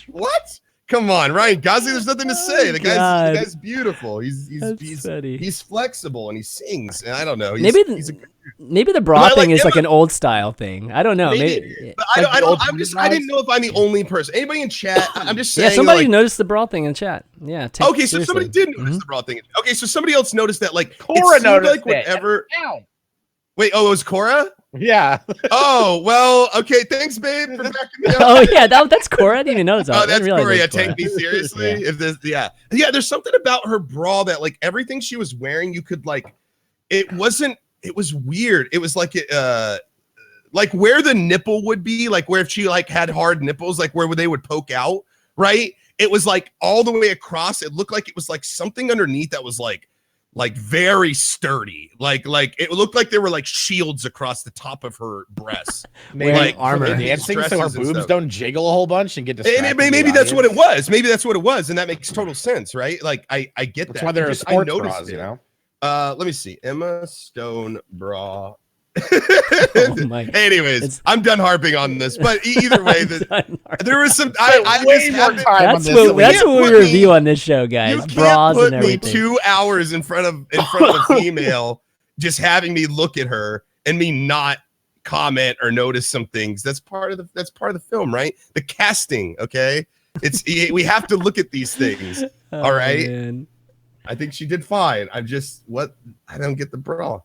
What? Come on, Ryan Gosling. There's nothing to say. The guy's beautiful. He's flexible and he sings. And I don't know. Maybe the bra thing is like an old style thing. I don't know. Maybe. But I didn't know if I'm the only person. Anybody in chat? I'm just saying. Yeah, somebody noticed the bra thing in chat. Yeah. Okay, so somebody did notice the bra thing. Okay, so somebody else noticed that. Like Cora noticed like whatever. Wait, it was Cora? Yeah. Oh, well, okay. Thanks, babe, for backing me up. Oh, yeah, that's Cora. I didn't even notice that. Oh, that's Cora. Yeah, take me seriously. Yeah. There's something about her bra that, like, everything she was wearing, you could, like, it was weird. It was like, like where the nipple would be, like where if she, like, had hard nipples, like where they would poke out, right? It was, like, all the way across. It looked like it was, like, something underneath that was, like very sturdy, like it looked like there were like shields across the top of her breasts. Like armor dancing so her boobs don't jiggle a whole bunch and get distracted. Maybe that's what it was. Maybe that's what it was, and that makes total sense, right? Like I get that's that. why they're sports bras, Let me see. Emma Stone bra Oh my. Anyways, I'm done harping on this, but either way, there was some. That's what we review on this show, guys. You Bras can't put and me everything. 2 hours in front of a female, just having me look at her and me not comment or notice some things. That's part of the film, right? The casting, okay? We have to look at these things. All right. Man. I think she did fine. I don't get the bra.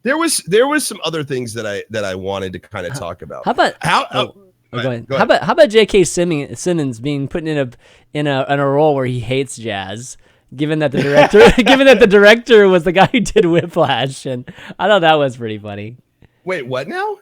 There was some other things that I wanted to kind of talk about. How about go ahead. How about J.K. Simmons being put in a role where he hates jazz, given that the director was the guy who did Whiplash, and I thought that was pretty funny. Wait, what now?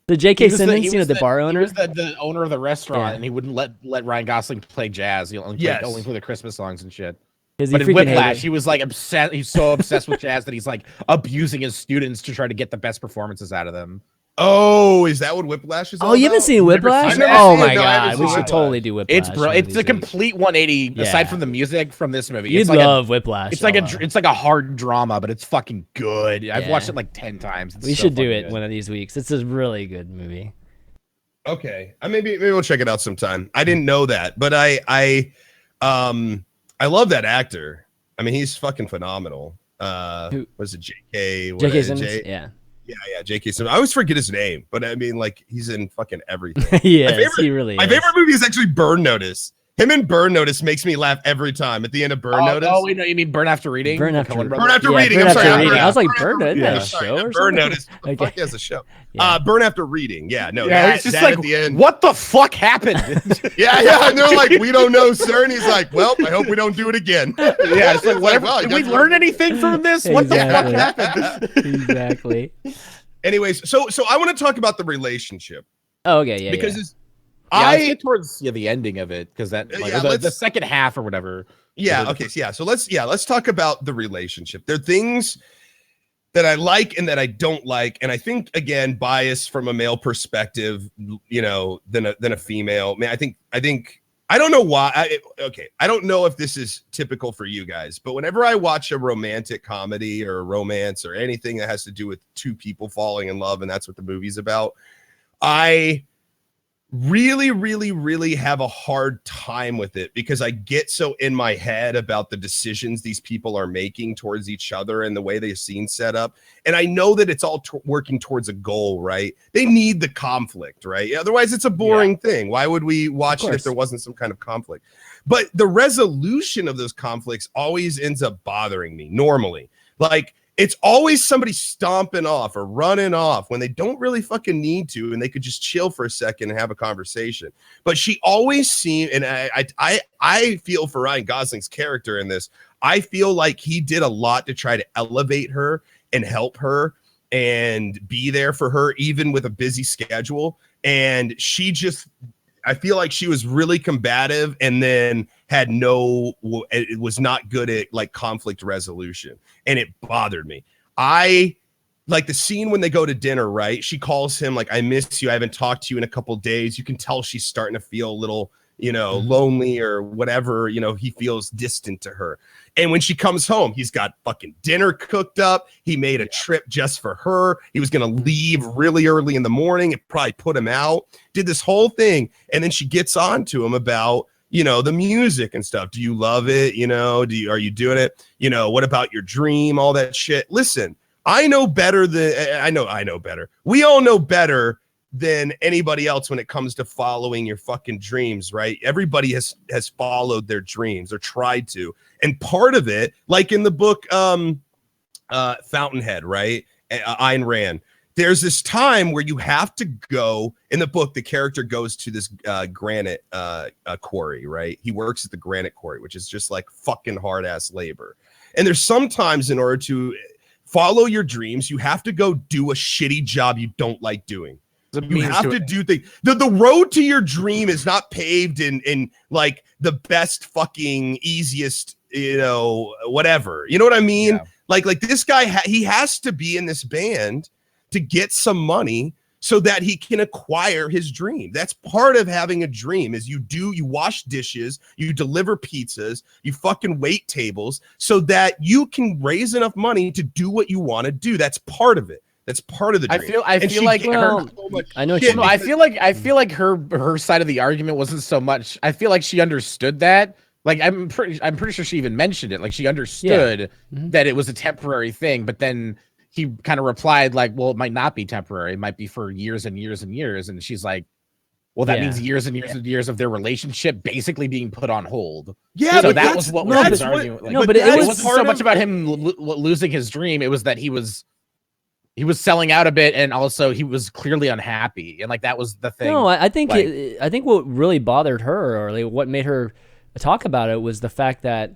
The J.K. Simmons, the bar owner, he was the owner of the restaurant, and he wouldn't let Ryan Gosling play jazz. He only play the Christmas songs and shit. But in Whiplash, he was like obsessed. He's so obsessed with jazz that he's like abusing his students to try to get the best performances out of them. Oh, is that what Whiplash is? Oh, you haven't seen Whiplash? Oh my god, we should totally do Whiplash. It's a complete 180 aside from the music from this movie. You'd love Whiplash. It's like a hard drama, but it's fucking good. I've watched it like 10 times. We should do it one of these weeks. It's a really good movie. Okay, maybe we'll check it out sometime. I didn't know that, but I love that actor. I mean, he's fucking phenomenal. Was it J.K. Simmons? Yeah, J.K. Simmons. I always forget his name, but I mean, like, he's in fucking everything. He really is. My favorite movie is actually Burn Notice. Him and Burn Notice makes me laugh every time. At the end of Burn Notice. Oh, wait, no, you mean Burn After Reading? Burn After Reading. I'm sorry. I was like, Burn Notice. Show or Burn Notice. Okay. Fuck, he has a show. Burn After Reading. Yeah, no. It's just like, at the end. What the fuck happened? yeah. And they're like, we don't know, sir. And he's like, well, I hope we don't do it again. Yeah, it's like, whatever. Did we learn anything from this? What the fuck happened? Exactly. Anyways, so I want to talk about the relationship. Oh, okay, because let's get towards the ending of it, because that the second half or whatever. Yeah. Okay. So let's talk about the relationship. There are things that I like and that I don't like, and I think again bias from a male perspective, than a female. Man, I think I don't know why. I don't know if this is typical for you guys, but whenever I watch a romantic comedy or a romance or anything that has to do with two people falling in love, and that's what the movie's about, I really, really, really have a hard time with it because I get so in my head about the decisions these people are making towards each other and the way the scene's set up. And I know that it's all working towards a goal, right? They need the conflict, right? Otherwise, it's a boring thing. Why would we watch it if there wasn't some kind of conflict? But the resolution of those conflicts always ends up bothering me normally. Like, it's always somebody stomping off or running off when they don't really fucking need to, and they could just chill for a second and have a conversation. But she always seemed, and I feel for Ryan Gosling's character in this. I feel like he did a lot to try to elevate her and help her and be there for her, even with a busy schedule. And she just, I feel like she was really combative and then it was not good at like conflict resolution. And it bothered me. I like the scene when they go to dinner, right? She calls him like, I miss you. I haven't talked to you in a couple of days. You can tell she's starting to feel a little, lonely or whatever, he feels distant to her. And when she comes home, he's got fucking dinner cooked up. He made a trip just for her. He was going to leave really early in the morning. It probably put him out, did this whole thing. And then she gets on to him about, the music and stuff. Do you love it? Are you doing it? What about your dream? All that shit. Listen, I know better. We all know better than anybody else when it comes to following your fucking dreams, right? Everybody has followed their dreams or tried to. And part of it, like in the book Fountainhead, right? Ayn Rand, there's this time where you have to go. In the book, the character goes to this granite quarry, right? He works at the granite quarry, which is just like fucking hard ass labor. And there's sometimes in order to follow your dreams, you have to go do a shitty job you don't like doing. You have to do things. The road to your dream is not paved in like the best fucking easiest, whatever. You know what I mean? Yeah. Like this guy, he has to be in this band to get some money so that he can acquire his dream. That's part of having a dream is you wash dishes, you deliver pizzas, you fucking wait tables so that you can raise enough money to do what you want to do. That's part of it. That's part of the dream. I feel like her. I know. I feel like her side of the argument wasn't so much. I feel like she understood that. Like I'm pretty sure she even mentioned it. Like she understood that it was a temporary thing, but then he kind of replied like, well, it might not be temporary. It might be for years and years and years. And she's like, well, that means years and years and years of their relationship basically being put on hold. Yeah, so that was what was his argument. Like, but it wasn't so much about him losing his dream. It was that he was selling out a bit, and also he was clearly unhappy, and like that was the thing. No, I think I think what really bothered her, or like what made her talk about it, was the fact that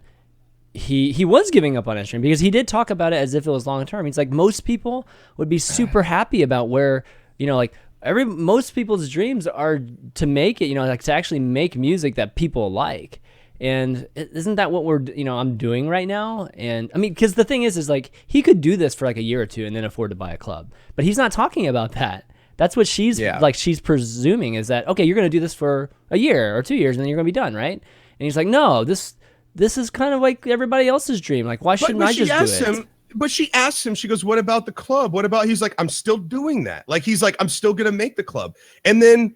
he was giving up on his dream, because he did talk about it as if it was long term. He's like, most people would be super happy about where, like most people's dreams are to make it, like to actually make music that people like. And isn't that what we're, I'm doing right now? And I mean, because the thing is like he could do this for like a year or two and then afford to buy a club, but he's not talking about that. That's what she's like, she's presuming is that, okay, you're going to do this for a year or 2 years and then you're going to be done, right? And he's like, no, this is kind of like everybody else's dream. Like, why shouldn't I just do it? But she asks him, she goes, what about the club? What about, he's like, I'm still doing that. Like, he's like, I'm still going to make the club. And then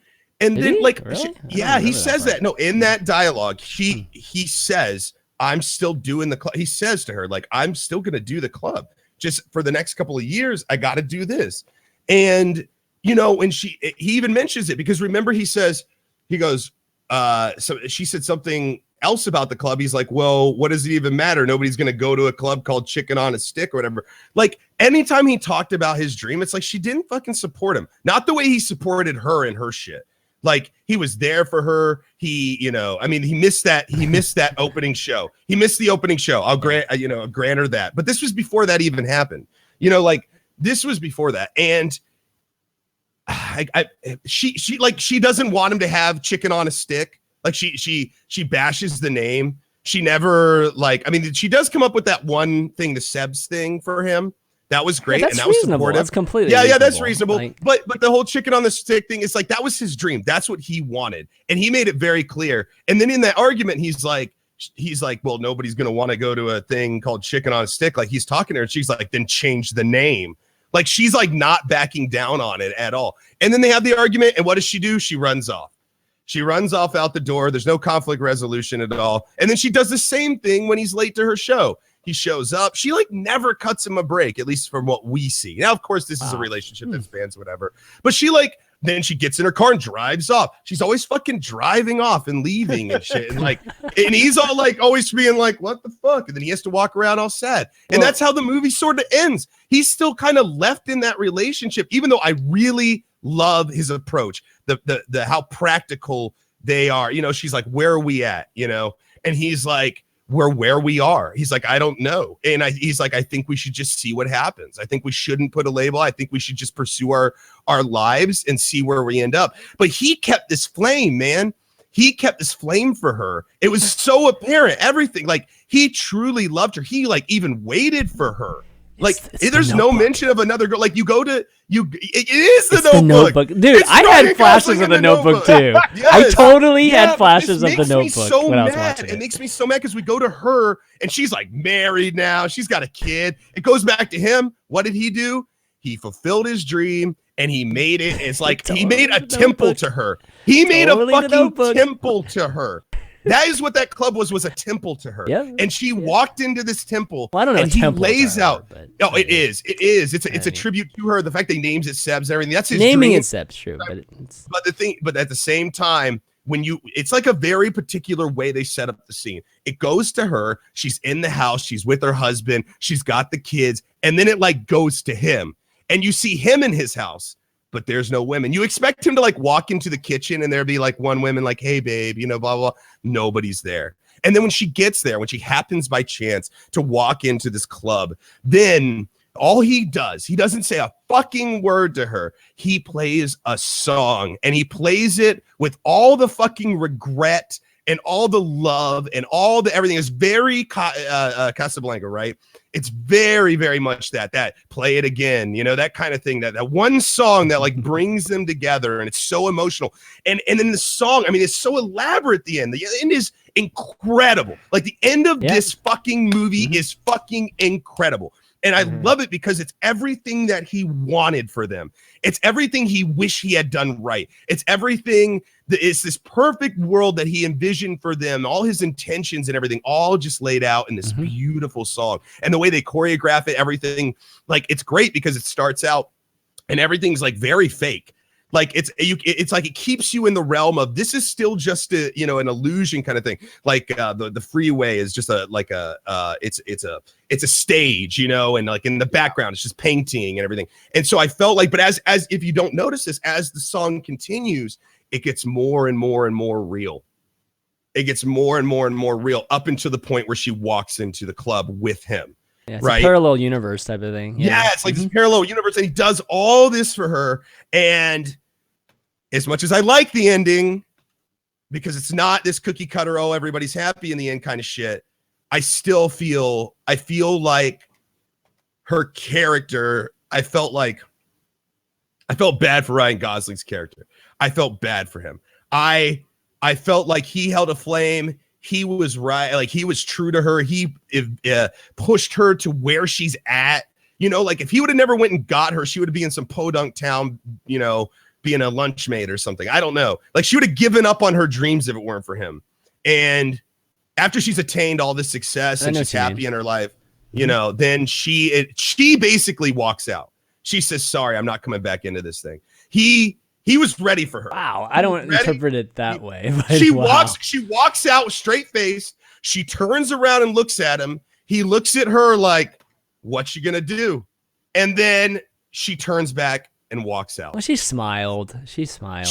like, really? he says that. No, in that dialogue, he says, I'm still doing the club. He says to her, like, I'm still going to do the club. Just for the next couple of years, I got to do this. And, and he even mentions it because remember, he goes, so she said something else about the club. He's like, well, what does it even matter? Nobody's going to go to a club called Chicken on a Stick or whatever. Like anytime he talked about his dream, it's like she didn't fucking support him. Not the way he supported her and her shit. Like he was there for her. He missed that opening show. He missed the opening show. I'll grant her that. But this was before that even happened. This was before that. And she doesn't want him to have Chicken on a Stick. Like she bashes the name. She never she does come up with that one thing, the Sebs thing for him. That was great, and that was supportive. That's completely reasonable. That's reasonable. But the whole Chicken on the Stick thing is like that was his dream. That's what he wanted, and he made it very clear. And then in that argument, he's like, well, nobody's gonna want to go to a thing called Chicken on a Stick. Like he's talking to her, and she's like, then change the name. Like she's like not backing down on it at all. And then they have the argument, and what does she do? She runs off. She runs off out the door. There's no conflict resolution at all. And then she does the same thing when he's late to her show. He shows up. She like never cuts him a break, at least from what we see. Now, of course, this is a relationship that spans whatever. But she then she gets in her car and drives off. She's always fucking driving off and leaving and shit. And and he's all like always being like, what the fuck? And then he has to walk around all sad. And that's how the movie sort of ends. He's still kind of left in that relationship, even though I really love his approach. The how practical they are. She's like, where are we at? And he's like, we're where we are. He's like, I don't know. And he's like, I think we should just see what happens. I think we shouldn't put a label. I think we should just pursue our lives and see where we end up. But he kept this flame, man. He kept this flame for her. It was so apparent. Everything. Like he truly loved her. He even waited for her. There's no mention of another girl. Like it is the Notebook. Dude. I had flashes of the Notebook too. Yes. I totally had flashes of the Notebook when I was watching it. It makes me so mad because we go to her and she's like married now. She's got a kid. It goes back to him. What did he do? He fulfilled his dream and he made it. It's like he made a temple to her. He made a fucking temple to her. That is what that club was a temple to her. Yeah. And she walked into this temple. Well, I don't know. And he lays out. Oh, it is. It is. It's a tribute to her. The fact they names it Sebs and everything. That's his naming dream. It Sebs, true. But at the same time, it's like a very particular way they set up the scene. It goes to her. She's in the house. She's with her husband. She's got the kids. And then it goes to him. And you see him in his house. But there's no women. You expect him to walk into the kitchen and there be one woman hey babe, blah, blah. Nobody's there. And then when she gets there, when she happens by chance to walk into this club, then all he doesn't say a fucking word to her. He plays a song and he plays it with all the fucking regret and all the love and all the everything is very Casablanca, right? It's very, very much that play it again, you know, that kind of thing, that one song that like brings them together, and it's so emotional. And then the song, I mean, it's so elaborate at the end. The end is incredible. Like the end of this fucking movie is fucking incredible. And I love it because it's everything that he wanted for them. It's everything he wished he had done right. It's everything that is this perfect world that he envisioned for them, all his intentions and everything, all just laid out in this beautiful song. And the way they choreograph it, everything, like it's great because it starts out and everything's like very fake. Like it's like it keeps you in the realm of this is still just a, you know, an illusion kind of thing. Like the freeway is just it's a stage, you know, and like in the background it's just painting and everything. And so I felt like, but as if you don't notice this, as the song continues, it gets more and more and more real. It gets more and more and more real up until the point where she walks into the club with him. Yeah, it's a parallel universe type of thing. Yeah, it's like this parallel universe, and he does all this for her. And as much as I like the ending, because it's not this cookie cutter, oh, everybody's happy in the end kind of shit, I feel like her character, I felt bad for Ryan Gosling's character. I felt bad for him. I felt like he held a flame. He was right. Like he was true to her. He pushed her to where she's at. You know, like if he would have never went and got her, she would be in some podunk town, you know, being a lunchmate or something. I don't know. Like she would have given up on her dreams if it weren't for him. And after she's attained all this success and she's happy in her life, you know, then she basically walks out. She says, sorry, I'm not coming back into this thing. He was ready for her. Wow. I don't interpret it that way. She walks out straight faced. She turns around and looks at him. He looks at her like, what you gonna do? And then she turns back and walks out. Well, she smiled. She smiled.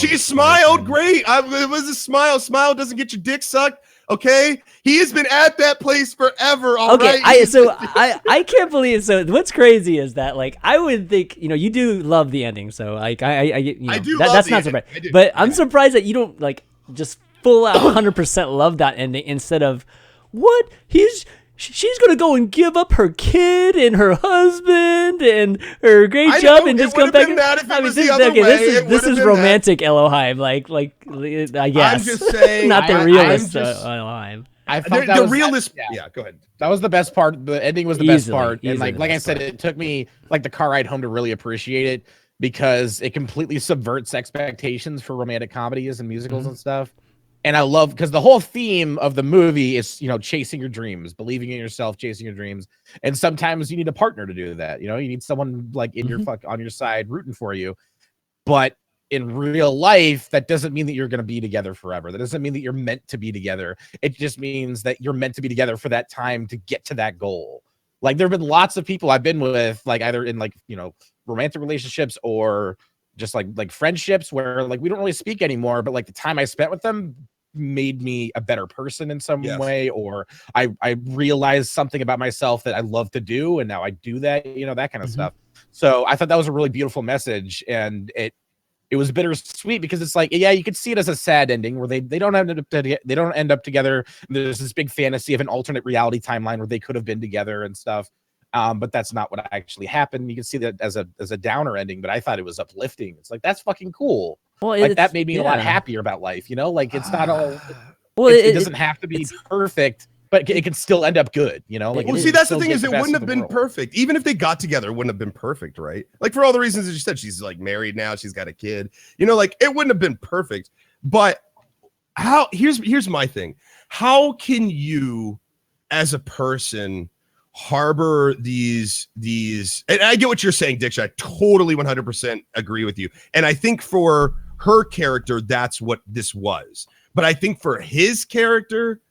Great. It was a smile. Smile doesn't get your dick sucked. Okay. He has been at that place forever. All right. I can't believe it. So what's crazy is that like, I would think, you know, you do love the ending. So like, that's not surprising, but I'm surprised that you don't like just full out 100% love that ending instead of what she's going to go and give up her kid and her husband and her great job and just come back. This is romantic Ellohime. Like, I guess. I'm just saying. Not the realist Ellohime. I thought the realist. Yeah, go ahead. That was the best part. The ending was the best part. And like I said, it took me like the car ride home to really appreciate it because it completely subverts expectations for romantic comedies and musicals and stuff. And I love because the whole theme of the movie is, you know, chasing your dreams, believing in yourself, chasing your dreams. And sometimes you need a partner to do that. You know, you need someone like in your on your side rooting for you. But in real life, that doesn't mean that you're going to be together forever. That doesn't mean that you're meant to be together. It just means that you're meant to be together for that time to get to that goal. Like there have been lots of people I've been with, like either in like, you know, romantic relationships or just like friendships where like we don't really speak anymore, but like the time I spent with them made me a better person in some way, or I realized something about myself that I love to do, and now I do that, you know, that kind of stuff. So I thought that was a really beautiful message, and it was bittersweet because it's like, yeah, you could see it as a sad ending where they don't end up together. There's this big fantasy of an alternate reality timeline where they could have been together and stuff. But that's not what actually happened. You can see that as a downer ending, but I thought it was uplifting. It's like, that's fucking cool. Well, like that made me a lot happier about life, you know, like it's not all, it doesn't have to be perfect, but it can still end up good, you know? Like, well, see, that's the thing is it wouldn't have been perfect. Even if they got together, it wouldn't have been perfect, right? Like for all the reasons that you said, she's like married now, she's got a kid, you know, like it wouldn't have been perfect. But here's my thing. How can you as a person harbor these and I get what you're saying, Diction. I totally 100% agree with you. And I think for her character, that's what this was. But I think for his character,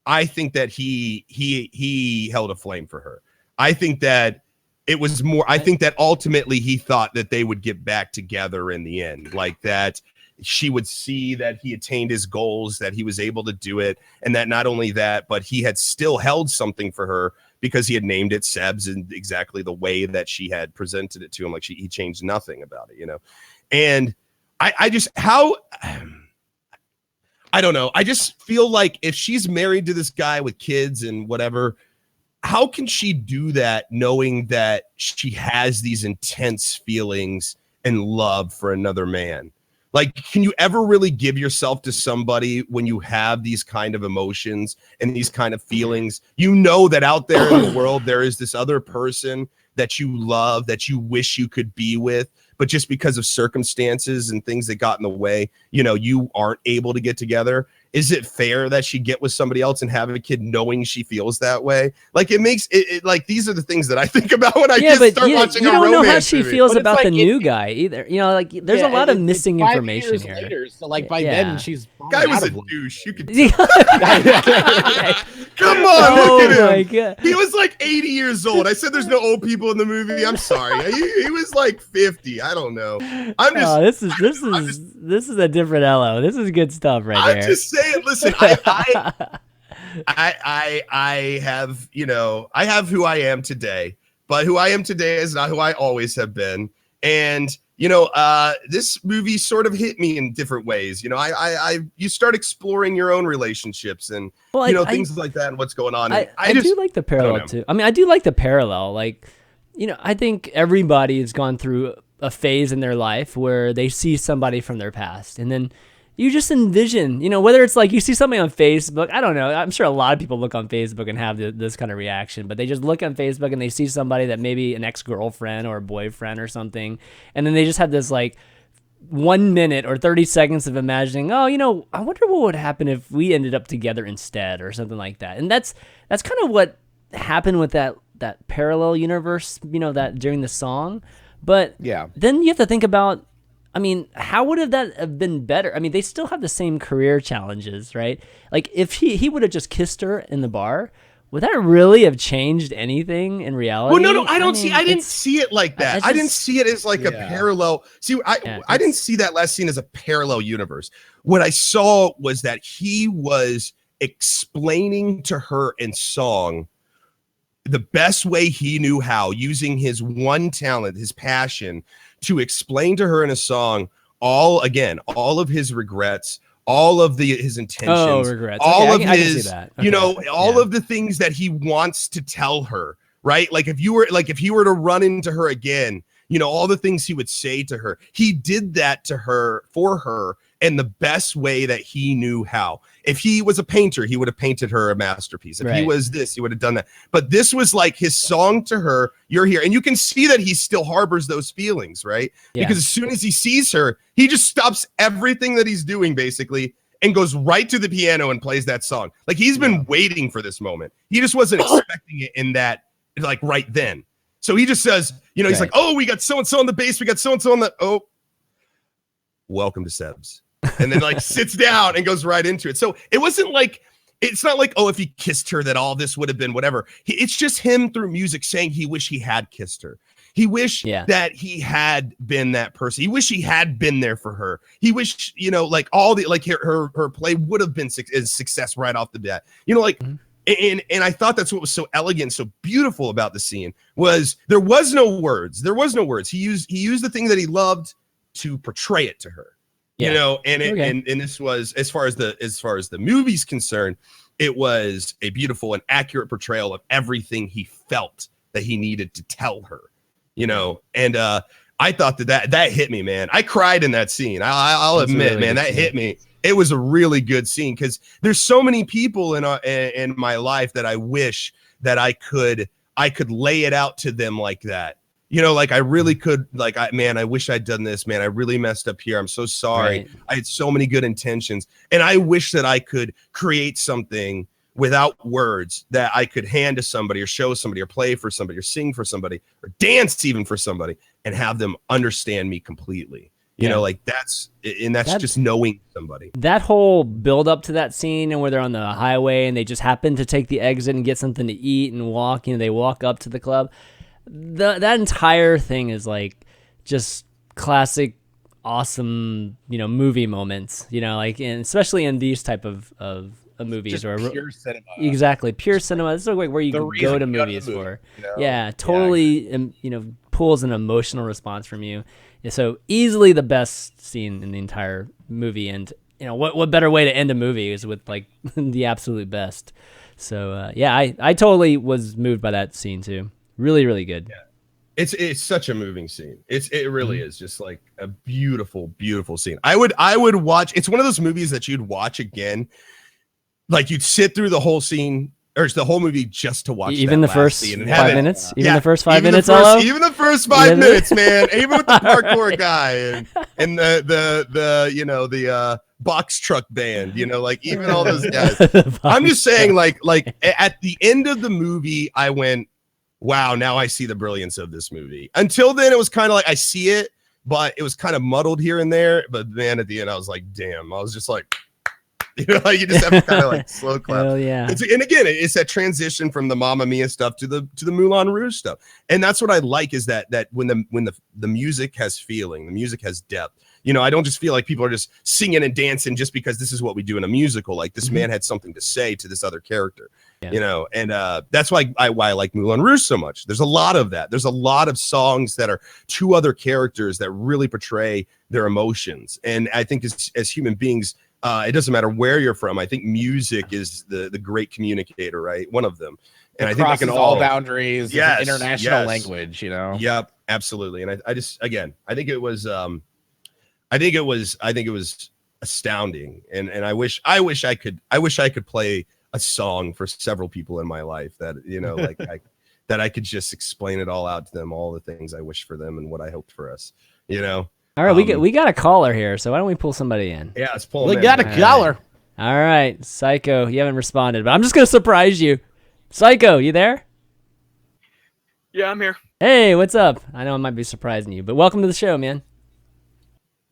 I think that he held a flame for her. I think that it was more, I think that ultimately he thought that they would get back together in the end, like that she would see that he attained his goals, that he was able to do it. And that not only that, but he had still held something for her because he had named it Seb's in exactly the way that she had presented it to him. Like he changed nothing about it, you know? And I just, I don't know. I just feel like if she's married to this guy with kids and whatever, how can she do that knowing that she has these intense feelings and love for another man? Like, can you ever really give yourself to somebody when you have these kind of emotions and these kind of feelings? You know that out there in the world, there is this other person that you love, that you wish you could be with, but just because of circumstances and things that got in the way, you know, you aren't able to get together. Is it fair that she get with somebody else and have a kid knowing she feels that way? Like, it makes it like, these are the things that I think about when I just start watching a romance movie. You don't know how she feels about the new guy either. You know, like, there's a lot of missing it's 5 information years here. Later, so like by then she's guy was a out of douche. You could Come on, look at him. My God. He was like 80 years old. I said there's no old people in the movie. I'm sorry. He was like 50. I don't know. I'm just. This is a different Ello. This is good stuff right there. I'm just saying. Listen, I have, you know, I have who I am today, but who I am today is not who I always have been. And you know, this movie sort of hit me in different ways. You know, you start exploring your own relationships and you know, things like that and what's going on. I do like the parallel too. I mean, I do like the parallel. Like, you know, I think everybody has gone through a phase in their life where they see somebody from their past, and then you just envision, you know, whether it's like you see somebody on Facebook, I don't know. I'm sure a lot of people look on Facebook and have this kind of reaction, but they just look on Facebook and they see somebody that maybe an ex-girlfriend or a boyfriend or something. And then they just have this like 1 minute or 30 seconds of imagining, oh, you know, I wonder what would happen if we ended up together instead or something like that. And that's kind of what happened with that parallel universe, you know, that during the song. But then you have to think about, I mean, how would that have been better? I mean, they still have the same career challenges, right? Like, if he would have just kissed her in the bar, would that really have changed anything in reality? Well, no, I didn't see it like that. I didn't see it as like a parallel. See, I didn't see that last scene as a parallel universe. What I saw was that he was explaining to her in song the best way he knew how, using his one talent, his passion, to explain to her in a song all of his regrets, all of his intentions, regrets. all of his, I can see that. Okay. you know, all of the things that he wants to tell her, right? Like if he were to run into her again, you know, all the things he would say to her, he did that to her, for her, in the best way that he knew how. If he was a painter, he would have painted her a masterpiece. If he was this, he would have done that. But this was like his song to her. You're here. And you can see that he still harbors those feelings, right? Yeah. Because as soon as he sees her, he just stops everything that he's doing basically and goes right to the piano and plays that song. Like he's been waiting for this moment. He just wasn't expecting it in that, like right then. So he just says, you know, he's like, oh, we got so-and-so on the bass. We got so-and-so on the, welcome to Seb's. And then like sits down and goes right into it. So it wasn't like, it's not like, oh, if he kissed her, that all this would have been whatever. It's just him through music saying he wished he had kissed her. He wished that he had been that person. He wished he had been there for her. He wished, you know, like all the, like her play would have been success right off the bat. You know, like, and I thought that's what was so elegant, so beautiful about the scene was there was no words. There was no words. He used the thing that he loved to portray it to her. You know, and and this was, as far as the movie's concerned, it was a beautiful and accurate portrayal of everything he felt that he needed to tell her. You know, and I thought that hit me, man. I cried in that scene. I'll admit, really man, that hit me. It was a really good scene because there's so many people in my life that I wish that I could lay it out to them like that. You know, like I really could, like, I wish I'd done this, man. I really messed up here. I'm so sorry. Right. I had so many good intentions. And I wish that I could create something without words that I could hand to somebody or show somebody or play for somebody or sing for somebody or dance even for somebody and have them understand me completely. You know, like that's just knowing somebody. That whole build up to that scene and where they're on the highway and they just happen to take the exit and get something to eat and walk, you know, they walk up to the club. That entire thing is like just classic, awesome, you know, movie moments, you know, like, and especially in these type of movies, or pure cinema. Exactly, pure cinema. This is like where you go to movies for. You know? Yeah, totally. You know, pulls an emotional response from you. So easily the best scene in the entire movie, and what better way to end a movie is with like the absolute best. So yeah, I totally was moved by that scene too. Really, really good. Yeah. It's such a moving scene. It really is just like a beautiful, beautiful scene. I would watch. It's one of those movies that you'd watch again. Like you'd sit through the whole scene or the whole movie just to watch even the first scene and 5 minutes. Even the first 5 minutes. Even the first 5 minutes, man. Even with the parkour guy and the box truck band, like even all those guys. I'm just saying, like at the end of the movie, I went, wow, now I see the brilliance of this movie. Until then, it was kind of like I see it, but it was kind of muddled here and there. But then at the end, I was like, damn. I was just like, you just have to kind of like slow clap. Hell yeah. And again, it's that transition from the Mamma Mia stuff to the Moulin Rouge stuff. And that's what I like is that when the music has feeling, the music has depth. I don't just feel like people are just singing and dancing just because this is what we do in a musical. Like this man had something to say to this other character, and that's why I like Moulin Rouge so much. There's a lot of that. There's a lot of songs that are to other characters that really portray their emotions. And I think as human beings, it doesn't matter where you're from. I think music is the great communicator, right? One of them. And I think we can all boundaries. Yes, it's an international language, Yep, absolutely. And I just, again, I think it was astounding. And I wish I could play a song for several people in my life that, that I could just explain it all out to them, all the things I wish for them and what I hoped for us, All right, we got a caller here, so why don't we pull somebody in? Yeah, let's pull him in. We got a caller. All right, Psycho, you haven't responded, but I'm just gonna surprise you. Psycho, you there? Yeah, I'm here. Hey, what's up? I know I might be surprising you, but welcome to the show, man.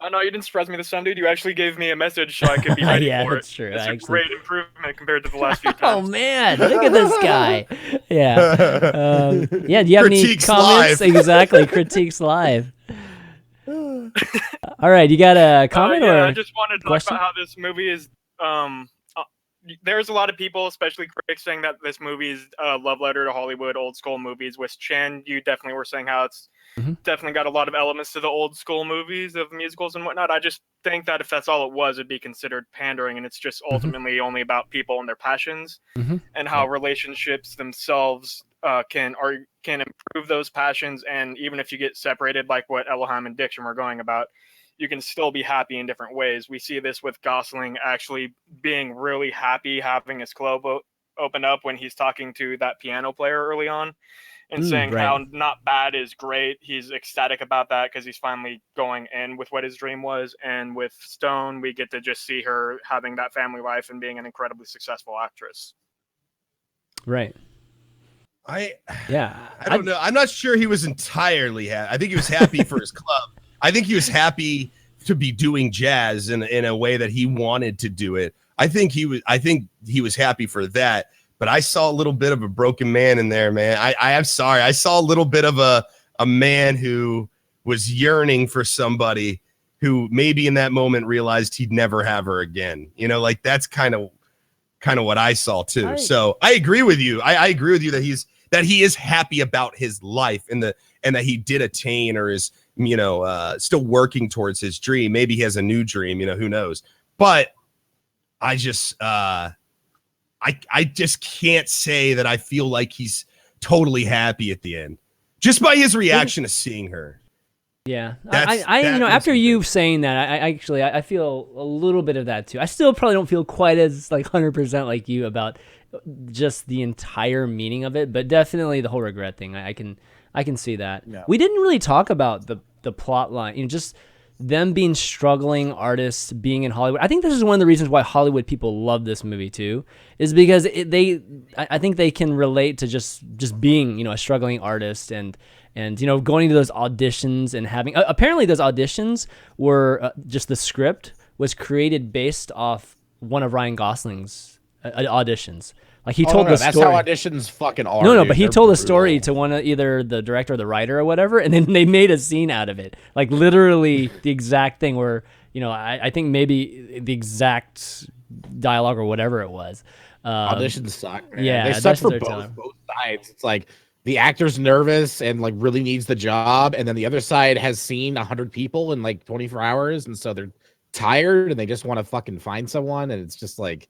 Oh no, you didn't surprise me this time, dude. You actually gave me a message so I could be ready yeah, for it. That's true. It's a great improvement compared to the last few times. Oh man, look at this guy. Yeah. Yeah. Do you have any comments? Live. Exactly. Critiques live. All right, you got a comment or I just wanted to talk about how this movie is. There's a lot of people, especially critics, saying that this movie is a love letter to Hollywood old school movies. With Chan, you definitely were saying how it's definitely got a lot of elements to the old school movies of musicals and whatnot. I just think that if that's all it was, it'd be considered pandering, and it's just ultimately only about people and their passions and how relationships themselves can improve those passions. And even if you get separated, like what Ellohime and Diction were going about, you can still be happy in different ways. We see this with Gosling actually being really happy having his club open up when he's talking to that piano player early on and saying how not bad is great. He's ecstatic about that because he's finally going in with what his dream was. And with Stone, we get to just see her having that family life and being an incredibly successful actress. Right. I don't know. I'm not sure he was entirely happy. I think he was happy for his club. I think he was happy to be doing jazz in a way that he wanted to do it. I think he was happy for that. But I saw a little bit of a broken man in there, man. I'm sorry. I saw a little bit of a man who was yearning for somebody who maybe in that moment realized he'd never have her again. Like that's kind of what I saw too. So I agree with you. I agree with you that he is happy about his life and that he did attain or is still working towards his dream. Maybe he has a new dream, who knows? But I just I just can't say that I feel like he's totally happy at the end just by his reaction to seeing her. Yeah, after you saying that, I feel a little bit of that too. I still probably don't feel quite as 100% like you about just the entire meaning of it, but definitely the whole regret thing. I can see that. Yeah. We didn't really talk about the plot line, just them being struggling artists being in Hollywood. I think this is one of the reasons why Hollywood people love this movie too, is because I think they can relate to just being, a struggling artist and going to those auditions and having, apparently those auditions were just the script was created based off one of Ryan Gosling's auditions. Like he told the story. That's how auditions fucking are. No, but he told a story to one of either the director or the writer or whatever, and then they made a scene out of it. Like literally the exact thing where, I think maybe the exact dialogue or whatever it was. Auditions suck. Man. Yeah, they suck for both sides. It's like the actor's nervous and really needs the job, and then the other side has seen 100 people in 24 hours, and so they're tired and they just want to fucking find someone, and it's just like,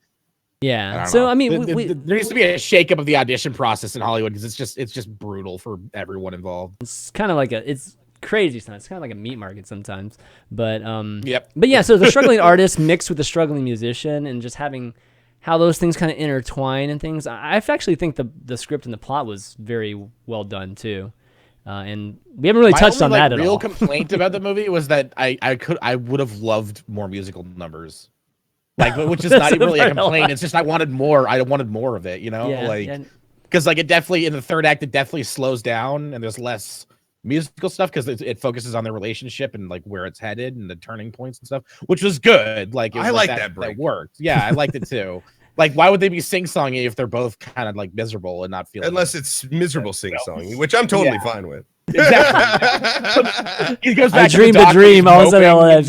Yeah. I don't So know. I mean, there needs to be a shakeup of the audition process in Hollywood because it's just brutal for everyone involved. it's kind of like it's crazy sometimes. It's kind of like a meat market sometimes. But Yep. But yeah, so the struggling artist mixed with the struggling musician, and just having how those things kind of intertwine and things. I actually think the script and the plot was very well done too. And we haven't really touched on that at all. My real complaint about the movie was that I would have loved more musical numbers, like, which is not even really a complaint. It's just I wanted more. I wanted more of it, you know, because like it definitely in the third act it definitely slows down and there's less musical stuff because it focuses on their relationship and like where it's headed and the turning points and stuff, which was good. Like I like that break. That worked. Yeah, I liked it too. Like, why would they be sing-songing if they're both kind of like miserable and not feeling? Unless it's miserable sing-songing, which I'm totally fine with. Exactly. He goes back I dreamed a dream. All of a sudden, I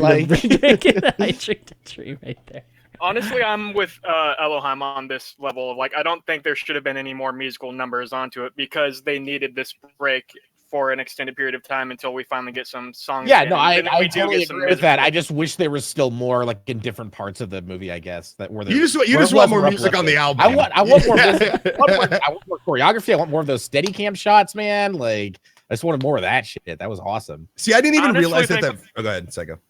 dreamed a dream right there. Honestly, I'm with Ellohime on this level. Like, I don't think there should have been any more musical numbers onto it because they needed this break for an extended period of time until we finally get some songs. Yeah, no, I totally agree with that. I just wish there was still more, like, in different parts of the movie, I guess. That were there. You just want more music on the album. I want more music. I want more choreography. I want more of those steady cam shots, man. Like, I just wanted more of that shit. That was awesome. See, I didn't even realize that. Oh, go ahead, Psycho.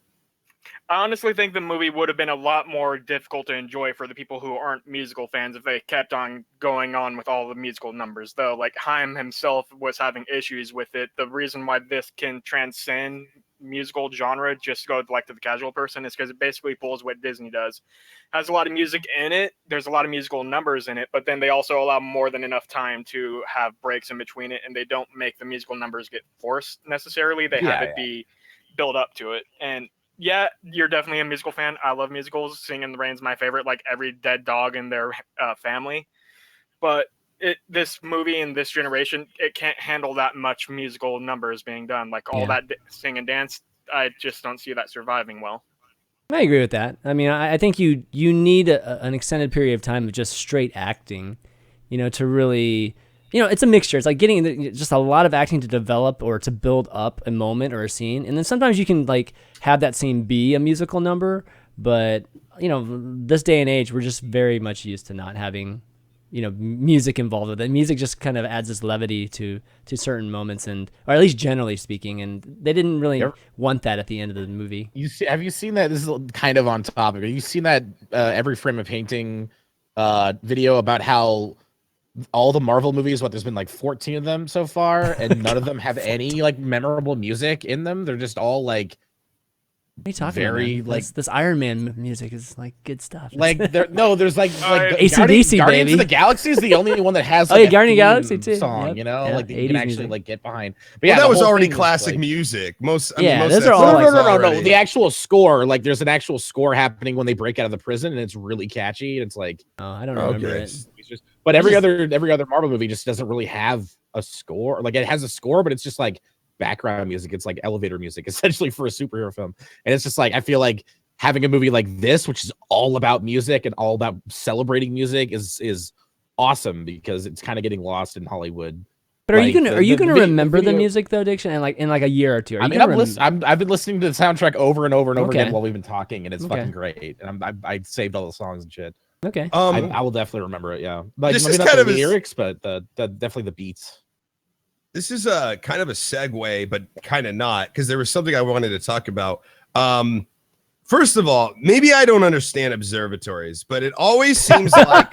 I honestly think the movie would have been a lot more difficult to enjoy for the people who aren't musical fans if they kept on going on with all the musical numbers, though. Like, Haim himself was having issues with it. The reason why this can transcend musical genre, just go like to the casual person, is because it basically pulls what Disney does. Has a lot of music in it. There's a lot of musical numbers in it, but then they also allow more than enough time to have breaks in between it, and they don't make the musical numbers get forced necessarily. They have it be build up to it. And yeah, you're definitely a musical fan. I love musicals. Singing in the Rain's my favorite, like every dead dog in their family. But this movie and this generation, it can't handle that much musical numbers being done. Like all that sing and dance, I just don't see that surviving well. I agree with that. I mean, I think you need an extended period of time of just straight acting, you know, to really... You know, it's a mixture. It's like getting just a lot of acting to develop or to build up a moment or a scene. And then sometimes you can like have that scene be a musical number. But, you know, this day and age, we're just very much used to not having, you know, music involved with it. Music just kind of adds this levity to certain moments, and or at least generally speaking. And they didn't really want that at the end of the movie. Have you seen that? This is kind of on topic. Have you seen that Every Frame of Painting video about how all the Marvel movies, there's been like 14 of them so far, and none of them have any like memorable music in them. They're just all like, what are you talking about? Like this Iron Man music is like good stuff. Like there's like AC/DC, Guardians baby. of the Galaxy is the only one that has like Guardians of the Galaxy too song, you know, like you can actually like get behind. But that was already classic music. Most those are all no. The actual score, like there's an actual score happening when they break out of the prison, and it's really catchy. And it's like, I don't remember it. But every other Marvel movie just doesn't really have a score. Like it has a score, but it's just like background music. It's like elevator music essentially for a superhero film. And it's just like, I feel like having a movie like this, which is all about music and all about celebrating music, is awesome because it's kind of getting lost in Hollywood. But are you gonna remember the music though, Diction, and like in like a year or two? I've been listening to the soundtrack over and over and over again while we've been talking, and it's fucking great. And I saved all the songs and shit. Okay. I will definitely remember it. Yeah, like this maybe is not kind the of lyrics, but definitely the beats. This is kind of a segue, but kind of not, because there was something I wanted to talk about. First of all, maybe I don't understand observatories, but it always seems like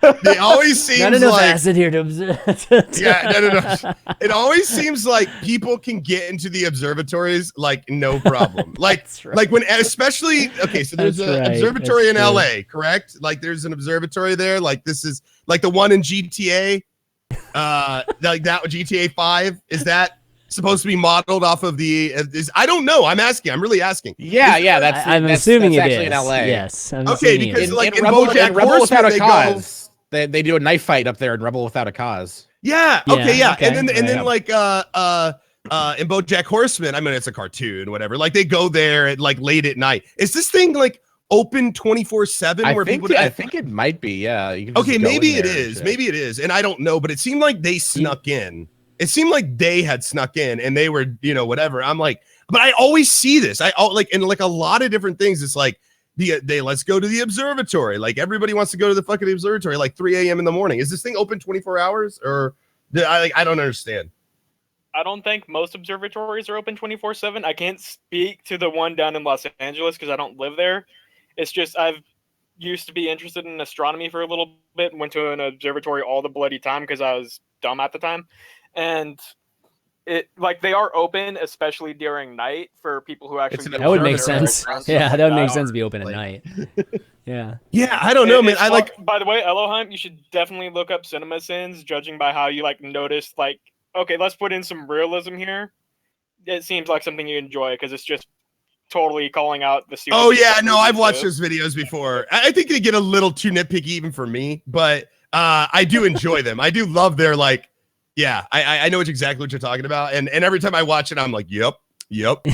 it always seems not enough acid here to observe. No. It always seems like people can get into the observatories like no problem. Like like when especially so there's an observatory in LA, correct? Like there's an observatory there. Like this is like the one in GTA. Like that GTA 5, is that supposed to be modeled off of the I don't know. I'm really asking. That's I'm assuming that's it actually is. in LA. Yes, okay, because like in Rebel Without a Cause, they do a knife fight up there in Rebel Without a Cause. Okay. And then like in BoJack Horseman, I mean it's a cartoon, whatever. Like they go there at like late at night. Is this thing like open 24/7 I think it might be. Yeah. Okay, maybe it is. Maybe it is. And I don't know, but it seemed like they snuck in. It seemed like they had snuck in and they were, you know, whatever. I'm like, But I always see this. Like in like a lot of different things. It's like they let's go to the observatory. Like everybody wants to go to the fucking observatory like 3 a.m. in the morning. Is this thing open 24 hours or I don't understand. I don't think most observatories are open 24/7. I can't speak to the one down in Los Angeles because I don't live there. It's just I've used to be interested in astronomy for a little bit and went to an observatory all the bloody time because I was dumb at the time. And it like they are open, especially during night for people who actually that would make sense. Yeah, that would make sense to be open at night. Yeah. Yeah, I don't know, man. I like. By the way, Ellohime, you should definitely look up cinema sins, judging by how you like notice like. Okay, let's put in some realism here. It seems like something you enjoy because it's just totally calling out the. Oh yeah, no, I've watched those videos before. I think they get a little too nitpicky even for me, but I do enjoy them. I do love their like, yeah, I know exactly what you're talking about, and every time I watch it, I'm like, yep. Yep.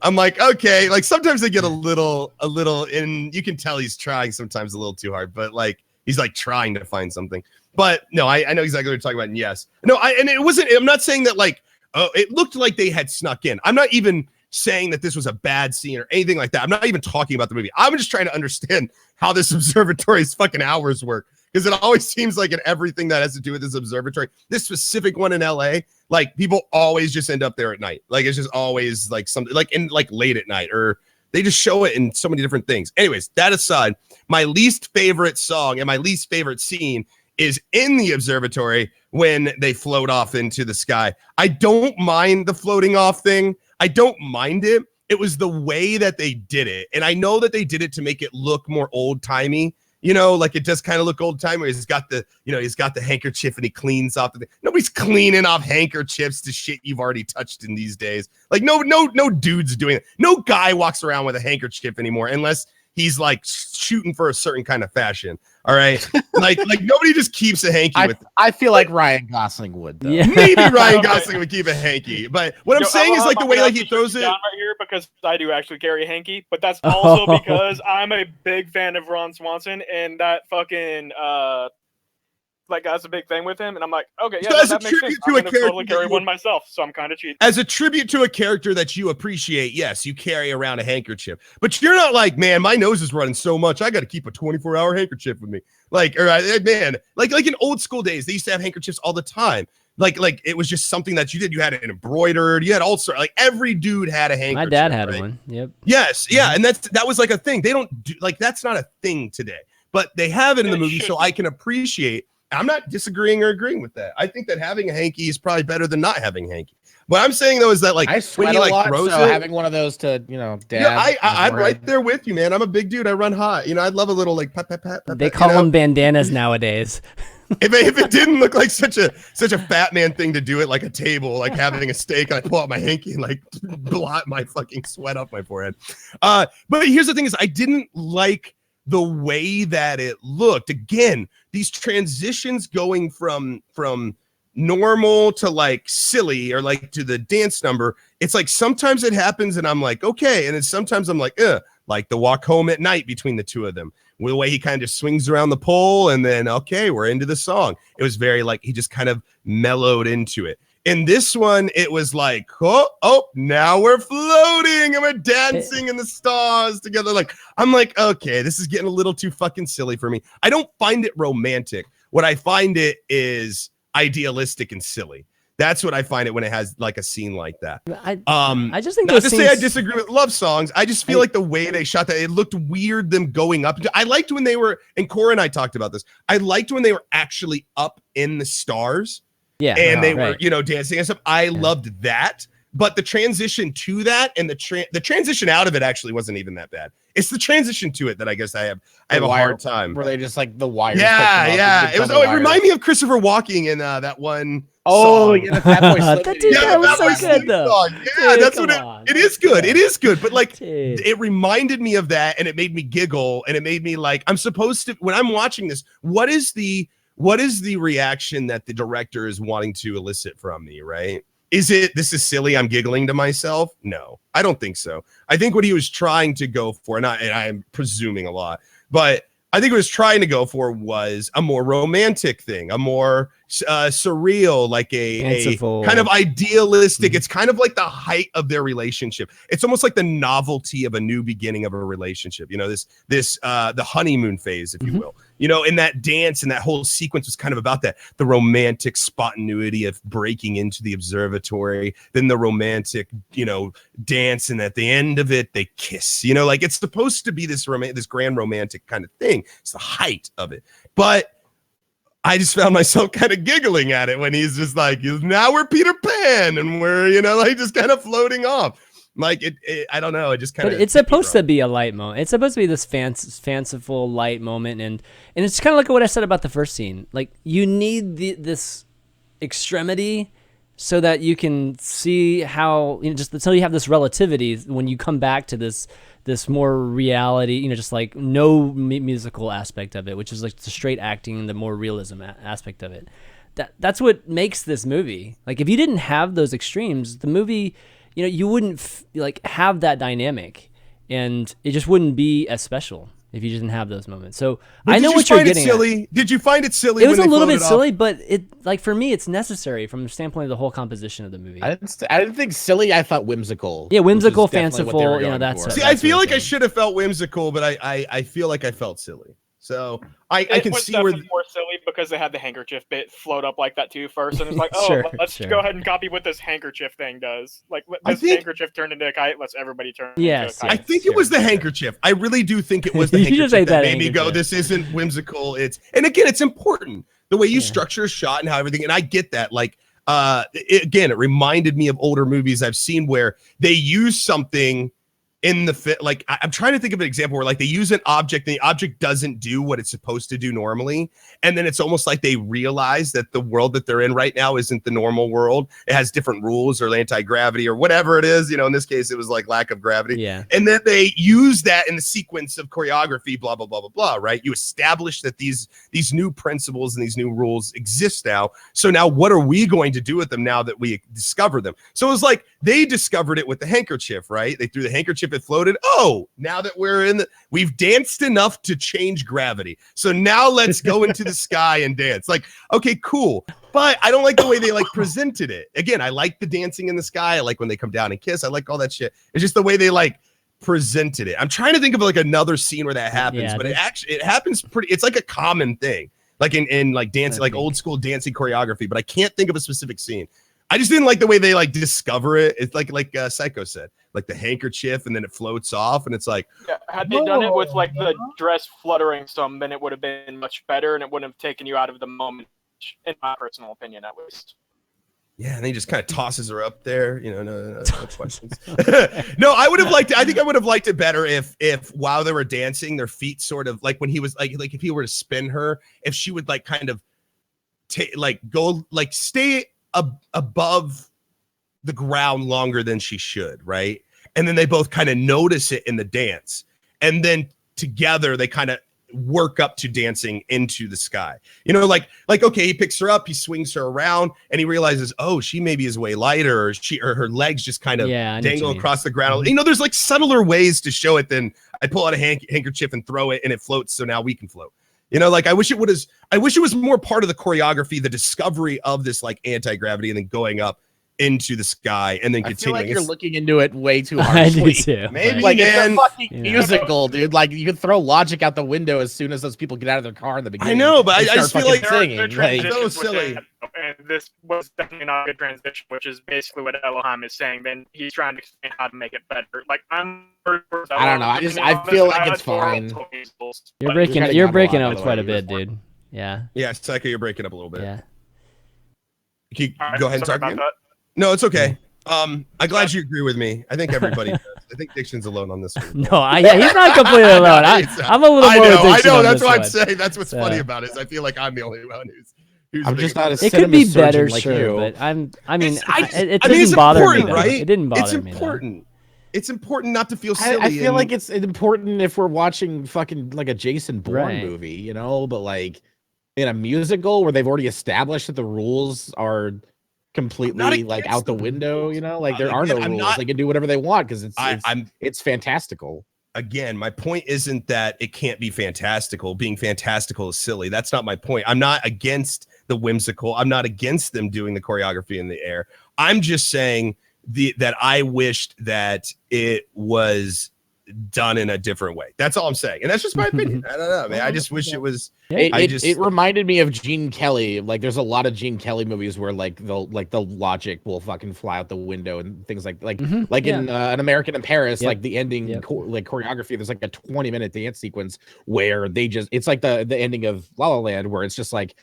I'm like, okay, like sometimes they get a little, and you can tell he's trying sometimes a little too hard, but like he's like trying to find something. But no, I know exactly what you're talking about. And yes, no, and it wasn't. I'm not saying that like, oh, it looked like they had snuck in. I'm not even saying that this was a bad scene or anything like that. I'm not even talking about the movie. I'm just trying to understand how this observatory's fucking hours work because it always seems like in everything that has to do with this observatory, this specific one in LA, like people always just end up there at night. Like it's just always like something like in like late at night or. They just show it in so many different things. Anyways, that aside, my least favorite song and my least favorite scene is in the observatory when they float off into the sky. I don't mind the floating off thing. I don't mind it. It was the way that they did it. And I know that they did it to make it look more old timey. You know, like it does kind of look old timey. He's got the handkerchief and he cleans off the thing. Nobody's cleaning off handkerchiefs to shit you've already touched in these days. Like no dude's doing it. No guy walks around with a handkerchief anymore unless he's like shooting for a certain kind of fashion. All right. like nobody just keeps a hanky with it. I feel like Ryan Gosling would though. Yeah. Maybe Ryan Gosling would keep a hanky. But what I'm saying is like the way like he throws it down right here because I do actually carry a hanky, but that's also because I'm a big fan of Ron Swanson and that fucking like that's a big thing with him, and I'm like, okay, yeah, so that makes sense. I'm gonna totally carry one myself, so I'm kind of cheating. As a tribute to a character that you appreciate, yes, you carry around a handkerchief, but you're not like, man, my nose is running so much, I got to keep a 24-hour handkerchief with me. Like, or man, like in old school days, they used to have handkerchiefs all the time. Like it was just something that you did. You had it embroidered. You had all sorts. Like every dude had a handkerchief. My dad had one. Yep. Yes, yeah, and that was like a thing. They don't do like that's not a thing today, but they have it in the movie, so I can appreciate. I'm not disagreeing or agreeing with that. I think that having a hanky is probably better than not having a hanky. What I'm saying though is that like I sweat when he like a lot, throws so it, having one of those to dab. Yeah, I'm right there with you, man. I'm a big dude. I run hot. I'd love a little like pat. They call them bandanas nowadays. If it didn't look like such a fat man thing to do it like a table, like having a steak, I pull out my hanky and like blot my fucking sweat off my forehead. But here's the thing: is I didn't like the way that it looked. Again, these transitions going from normal to like silly or like to the dance number. It's like sometimes it happens and I'm like, okay. And then sometimes I'm like, like the walk home at night between the two of them. The way he kind of swings around the pole and then, okay, we're into the song. It was very like, he just kind of mellowed into it. In this one, it was like, oh, now we're floating and we're dancing in the stars together. Like, I'm like, okay, this is getting a little too fucking silly for me. I don't find it romantic. What I find it is idealistic and silly. That's what I find it when it has like a scene like that. I just think not to say I disagree with love songs. I just feel like the way they shot that, it looked weird. Them going up. I liked when they were, and Cora and I talked about this. I liked when they were actually up in the stars. Yeah, and they were, dancing and stuff. I loved that, but the transition to that and the transition out of it actually wasn't even that bad. It's the transition to it that I guess I have a hard time. Were they just like the wires? Yeah. It was. It reminded me of Christopher Walking in that one. Oh, song. Yeah, the Fat Boy Slim that was so good though. Yeah, that's what it is. Good. It is good, but like it reminded me of that, and it made me giggle, and it made me like I'm supposed to when I'm watching this. What is the reaction that the director is wanting to elicit from me, right? Is it, this is silly, I'm giggling to myself? No, I don't think so. I think what he was trying to go for, and I'm presuming a lot, but I think what he was trying to go for was a more romantic thing, a more surreal, like a Fanciful. kind of idealistic. It's kind of like the height of their relationship. It's almost like the novelty of a new beginning of a relationship. You know, this the honeymoon phase, if you will. You know, and that dance and that whole sequence was kind of about that, the romantic spontaneity of breaking into the observatory, then the romantic, you know, dance, and at the end of it, they kiss. You know, like it's supposed to be this grand romantic kind of thing. It's the height of it. But I just found myself kind of giggling at it when he's just like, now we're Peter Pan and we're, you know, like just kind of floating off. Like it I don't know. It just kind of. But it's supposed to be a light moment. It's supposed to be this fanciful light moment, and it's kind of like what I said about the first scene. Like you need this extremity so that you can see how, you know, just until you have this relativity when you come back to this more reality, you know, just like no musical aspect of it, which is like the straight acting, the more realism aspect of it. That's what makes this movie. Like if you didn't have those extremes, the movie, you know, you wouldn't like have that dynamic, and it just wouldn't be as special if you didn't have those moments. So I know what you're getting at. Did you find it silly? It was a little bit silly, but it, like, for me, it's necessary from the standpoint of the whole composition of the movie. I didn't think silly. I thought whimsical. Yeah, whimsical, fanciful. You know, that's. See, I feel like I should have felt whimsical, but I feel like I felt silly. So I can see where more silly because they had the handkerchief bit float up like that too first, and it's like, oh, Sure, let's sure. go ahead and copy what this handkerchief thing does. Like this handkerchief turned into a kite, lets everybody turn into a kite. I think it was the handkerchief. I really do think it was the You handkerchief just ate that that made me go, handkerchief. this isn't whimsical. And again, it's important the way you structure a shot and how everything. And I get that. Like, it reminded me of older movies I've seen where they use something in the fit. Like I'm trying to think of an example where like they use an object and the object doesn't do what it's supposed to do normally. And then it's almost like they realize that the world that they're in right now isn't the normal world. It has different rules or anti-gravity or whatever it is. You know, in this case, it was like lack of gravity. Yeah. And then they use that in the sequence of choreography, blah, blah, blah, blah, blah, right? You establish that these new principles and these new rules exist now. So now what are we going to do with them now that we discover them? So it was like they discovered it with the handkerchief, right? They threw the handkerchief, it floated. Oh, now that we've danced enough to change gravity. So now let's go into the sky and dance. Like, okay, cool. But I don't like the way they like presented it. Again, I like the dancing in the sky. I like when they come down and kiss. I like all that shit. It's just the way they like presented it. I'm trying to think of like another scene where that happens, but it happens it's like a common thing. Like in like dancing, like old school dancing choreography, but I can't think of a specific scene. I just didn't like the way they like discover it. It's like Psycho said, like the handkerchief and then it floats off and it's like, had they done it with like the dress fluttering some, then it would have been much better and it wouldn't have taken you out of the moment, in my personal opinion, at least. Yeah, and he just kind of tosses her up there. You know, no questions. No, I would have liked it. I think I would have liked it better if while they were dancing, their feet sort of like when he was like if he were to spin her, if she would like kind of go like stay above the ground longer than she should, right? And then they both kind of notice it in the dance, and then together they kind of work up to dancing into the sky. You know, like okay, he picks her up, he swings her around, and he realizes, oh, she maybe is way lighter, or her legs just kind of dangle across the ground. You know, there's like subtler ways to show it than I pull out a handkerchief and throw it and it floats, so now we can float. You know, like I wish it was more part of the choreography, the discovery of this like anti-gravity and then going up into the sky and then continuing. I feel like you're looking into it way too I do harshly. too. Maybe, like man. it's a fucking musical, dude. Like you can throw logic out the window as soon as those people get out of their car in the beginning. I know, but I just feel like singing. So silly. And this was definitely not a good transition, which is basically what Ellohime is saying. Then he's trying to explain how to make it better. Like I don't know. I feel like it's fine. You're breaking up quite a bit, dude. Yeah. Yeah, Psycho, you're breaking up a little bit. Yeah. Can you go ahead and talk again? No, it's okay. I'm glad you agree with me. I think everybody does. I think Diction's alone on this one. No, he's not completely alone. I'm a little more with Diction. I know. On That's this what I'm one. saying. That's what's funny about it. Is I feel like I'm the only one who's I'm just not a It could be cinema better, surgeon like sure, you. but it I mean, didn't bother me. important, right? It didn't bother it's me. important. It's important not to feel silly. I feel like it's important if we're watching fucking like a Jason Bourne Right. movie, you know, but like in a musical where they've already established that the rules are completely like out the window, you know, like there are no rules. They can do whatever they want because it's fantastical. Again, my point isn't that it can't be fantastical. Being fantastical is silly. That's not my point. I'm not against the whimsical. I'm not against them doing the choreography in the air. I'm just saying that I wished that it was done in a different way. That's all I'm saying, and that's just my opinion. I don't know, man. I just wish it was. It reminded me of Gene Kelly. Like, there's a lot of Gene Kelly movies where the logic will fucking fly out the window and things in An American in Paris, like the ending choreography. There's like a 20-minute dance sequence where it's like the ending of La La Land, where it's just like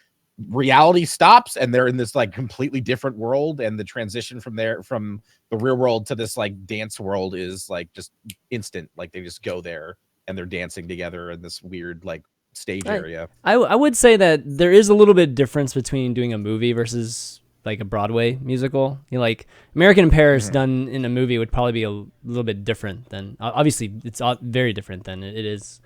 reality stops and they're in this like completely different world, and the transition from the real world to this like dance world is like just instant. Like, they just go there and they're dancing together in this weird like stage area. I would say that there is a little bit of difference between doing a movie versus like a Broadway musical. Like American in Paris done in a movie would probably be a little bit different than, obviously it's very different than it is.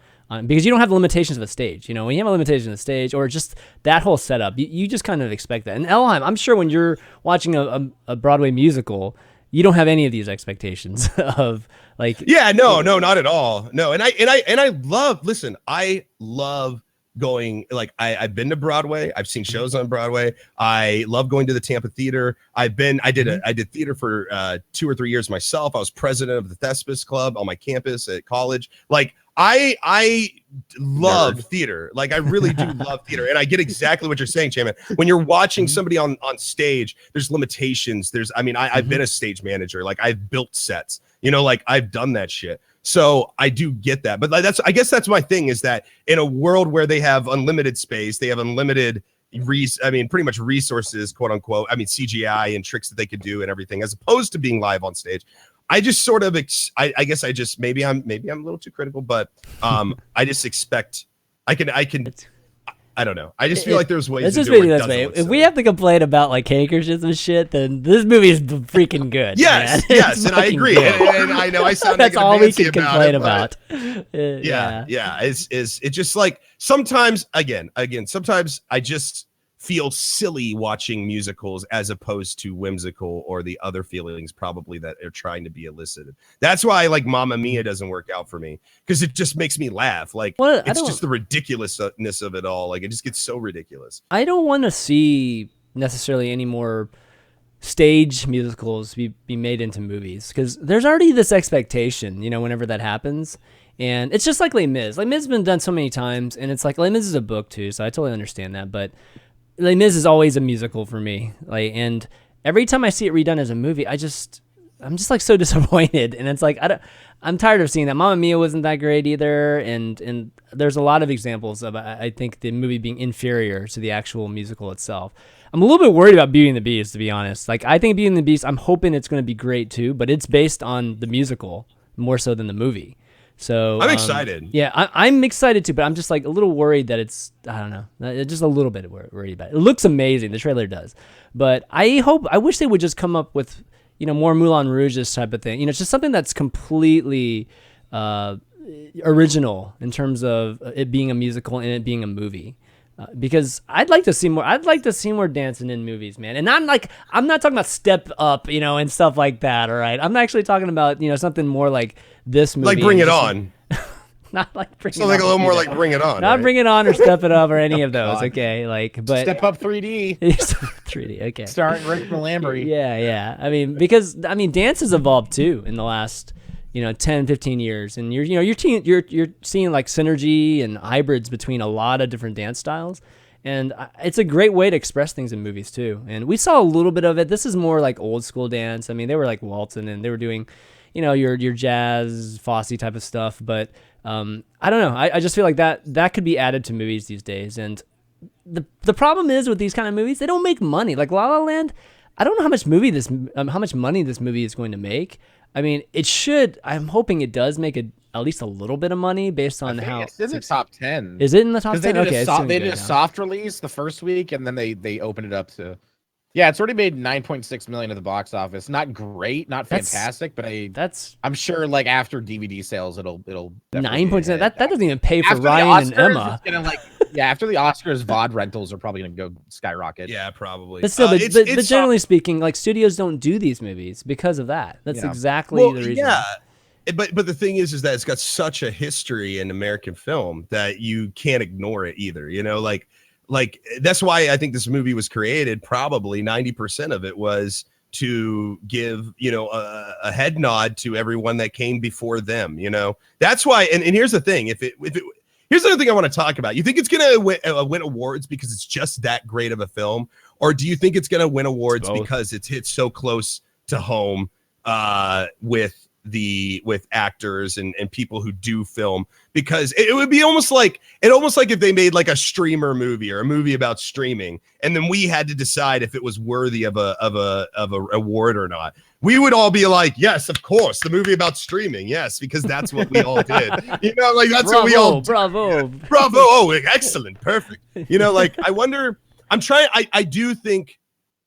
Because you don't have the limitations of a stage. When you have a limitation of the stage or just that whole setup, you just kind of expect that. And Ellohime, I'm sure when you're watching a Broadway musical, you don't have any of these expectations of like. Yeah, no, not at all. No, and I love going, like, I've been to Broadway. I've seen shows on Broadway. I love going to the Tampa Theater. I did theater for 2 or 3 years myself. I was president of the Thespis Club on my campus at college. Like, I love theater. Like, I really do love theater. And I get exactly what you're saying, Chanmanv. When you're watching somebody on stage, there's limitations. I've been a stage manager. Like, I've built sets, like I've done that shit. So I do get that. But I guess that's my thing, is that in a world where they have unlimited space, they have unlimited pretty much resources, quote unquote. CGI and tricks that they could do and everything, as opposed to being live on stage. I just sort of, maybe I'm a little too critical, but I just expect I don't know. I just feel like there's ways to do it. If we have to complain about like handkerchiefs and shit, then this movie is freaking good. Yes, and I agree. And I know I sound that's all we can complain about. Yeah. It's just like sometimes sometimes I just feel silly watching musicals as opposed to whimsical, or the other feelings probably that are trying to be elicited. That's why like Mamma Mia doesn't work out for me, because it just makes me laugh. Like, it's just the ridiculousness of it all. Like, it just gets so ridiculous. I don't want to see necessarily any more stage musicals be made into movies, because there's already this expectation, whenever that happens. And it's just like Les Mis. Les Mis has been done so many times, and it's like Les Mis is a book too, so I totally understand that. But Les Mis is always a musical for me. Like, and every time I see it redone as a movie, I'm just like so disappointed. And it's like I'm tired of seeing that. Mamma Mia wasn't that great either, and there's a lot of examples of I think the movie being inferior to the actual musical itself. I'm a little bit worried about Beauty and the Beast, to be honest. Like, I think Beauty and the Beast, I'm hoping it's going to be great too, but it's based on the musical more so than the movie. So I'm excited. Yeah, I'm excited too, but I'm just like a little worried that I don't know, just a little bit worried about it. It looks amazing, the trailer does, but I wish they would just come up with, more Moulin Rouge type of thing. It's just something that's completely original in terms of it being a musical and it being a movie. Because I'd like to see more dancing in movies, man. And I'm not talking about Step Up, and stuff like that. All right, I'm actually talking about something more like this movie. Like Bring It On. Not like Bring It On. So like a little more like Bring It On. Not right? Bring It On or Step It Up or any of those. Okay, but Step Up 3D. 3D. Okay. Starring Rick Molambre. Yeah. Because dance has evolved too in the last 10, 15 years, and you're seeing like synergy and hybrids between a lot of different dance styles, and it's a great way to express things in movies too. And we saw a little bit of it. This is more like old school dance. They were like waltzing and they were doing, your jazz Fosse type of stuff. But I don't know. I just feel like that could be added to movies these days. And the problem is with these kind of movies, they don't make money. Like La La Land, I don't know how much money this movie is going to make. It should. I'm hoping it does make at least a little bit of money based on how it's in the top 10. Is it in the top 10? They did a soft release the first week, and then they opened it up to. Yeah, it's already made $9.6 million at the box office. Not great, not fantastic, but I'm sure like after DVD sales, it'll 9.6. That doesn't even pay for Ryan and Emma. It's gonna after the Oscars, VOD rentals are probably gonna go skyrocket. Yeah, probably. But still, but generally speaking, like studios don't do these movies because of that. That's exactly the reason. Yeah. But the thing is that it's got such a history in American film that you can't ignore it either. like that's why I think this movie was created. Probably 90% of it was to give, you know, a head nod to everyone that came before them. You know, that's why. And here's the thing: here's the other thing I want to talk about. You think it's gonna win awards because it's just that great of a film, or do you think it's gonna win awards because it's hit so close to home with actors and people who do film? Because it would be almost like if they made like a streamer movie or a movie about streaming, and then we had to decide if it was worthy of a award or not. We would all be like, yes, of course, the movie about streaming, yes, because that's what we all did. You know, like that's what we all did. Bravo. Oh, excellent, perfect. You know, like I wonder. I do think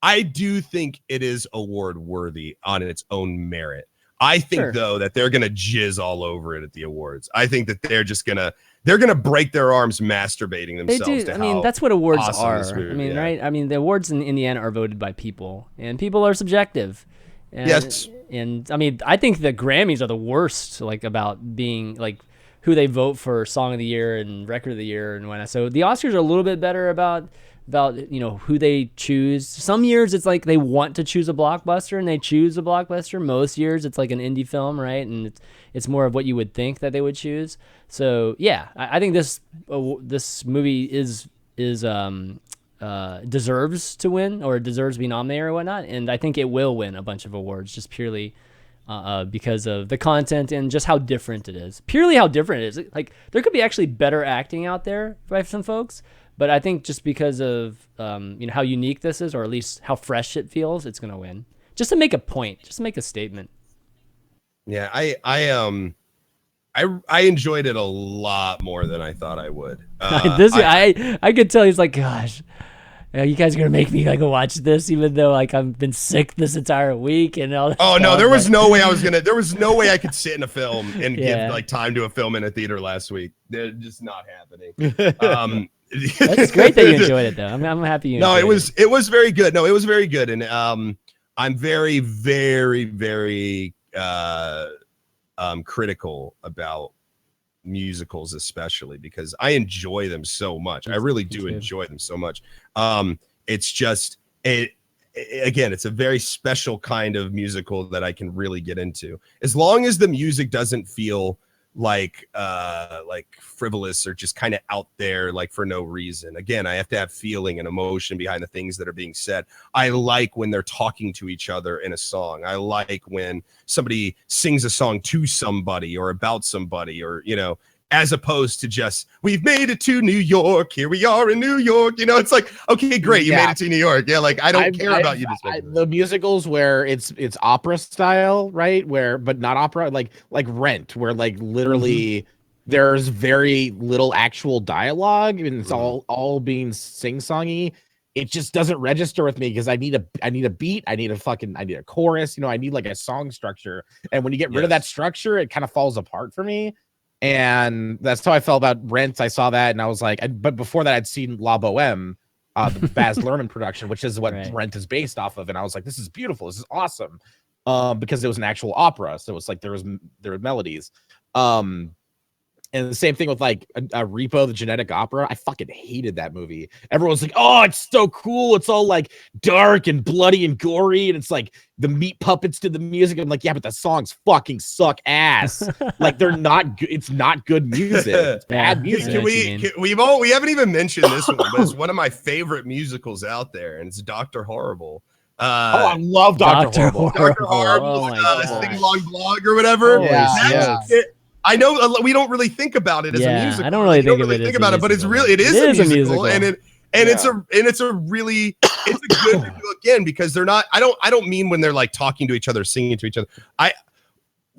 it is award worthy on its own merit. I think though that they're gonna jizz all over it at the awards. I think that they're gonna break their arms masturbating themselves. I mean, that's what awards awesome are. I mean, right? I mean, the awards in the end are voted by people, and people are subjective. And, yes. And I mean, I think the Grammys are the worst, like about being like who they vote for Song of the Year and Record of the Year and whatnot. So the Oscars are a little bit better about you know who they choose. Some years it's like they want to choose a blockbuster and they choose a blockbuster. Most years it's like an indie film, right? And it's more of what you would think that they would choose. So yeah, I think this movie deserves to win or deserves to be nominated or whatnot, and I think it will win a bunch of awards just purely because of the content and just how different it is. Purely how different it is. Like there could be actually better acting out there by some folks. But I think just because of you know how unique this is, or at least how fresh it feels, it's gonna win. Just to make a point, just to make a statement. Yeah, I enjoyed it a lot more than I thought I would. I could tell he's like, gosh, you guys are gonna make me like watch this, even though like I've been sick this entire week and all. Oh no, there was no way There was no way I could sit in a film and give like time to a film in a theater last week. They're just not happening. That's great that you enjoyed it though. I'm happy you enjoyed it. It was very good. No, it was very good. And I'm very, very, very critical about musicals, especially because I enjoy them so much. I really do enjoy them so much. It's just again, it's a very special kind of musical that I can really get into. As long as the music doesn't feel like frivolous or just kind of out there like for no reason. Again, I have to have feeling and emotion behind the things that are being said. I like when they're talking to each other in a song. I like when somebody sings a song to somebody or about somebody, or you know, as opposed to just we've made it to New York, here we are in New York. You know, it's like, okay, great, you made it to New York. Yeah, like I don't care about you. The musicals where it's opera style, right? But not opera, like Rent, where like literally there's very little actual dialogue and it's all being sing-songy. It just doesn't register with me because I need a beat, I need a chorus, you know, I need like a song structure. And when you get rid of that structure, it kind of falls apart for me. And that's how I felt about Rent. I saw that and I was like, but before that I'd seen La Boheme, the Baz Luhrmann production, which is what Rent is based off of. And I was like, this is beautiful. This is awesome. Because it was an actual opera. So it's like there were melodies. And the same thing with like a Repo, the Genetic Opera. I fucking hated that movie. Everyone's like, oh, it's so cool. It's all like dark and bloody and gory. And it's like the meat puppets to the music. I'm like, yeah, but the songs fucking suck ass. Like they're not good. It's not good music. It's bad music. We haven't even mentioned this one, but it's one of my favorite musicals out there. And it's Dr. Horrible. I love Dr. Horrible. Dr. Horrible, Sing Along Blog or whatever. I know we don't really think about it as a musical. I don't really think about it, but it is a musical, and it's a good musical again because they're not. I don't mean when they're like talking to each other, singing to each other.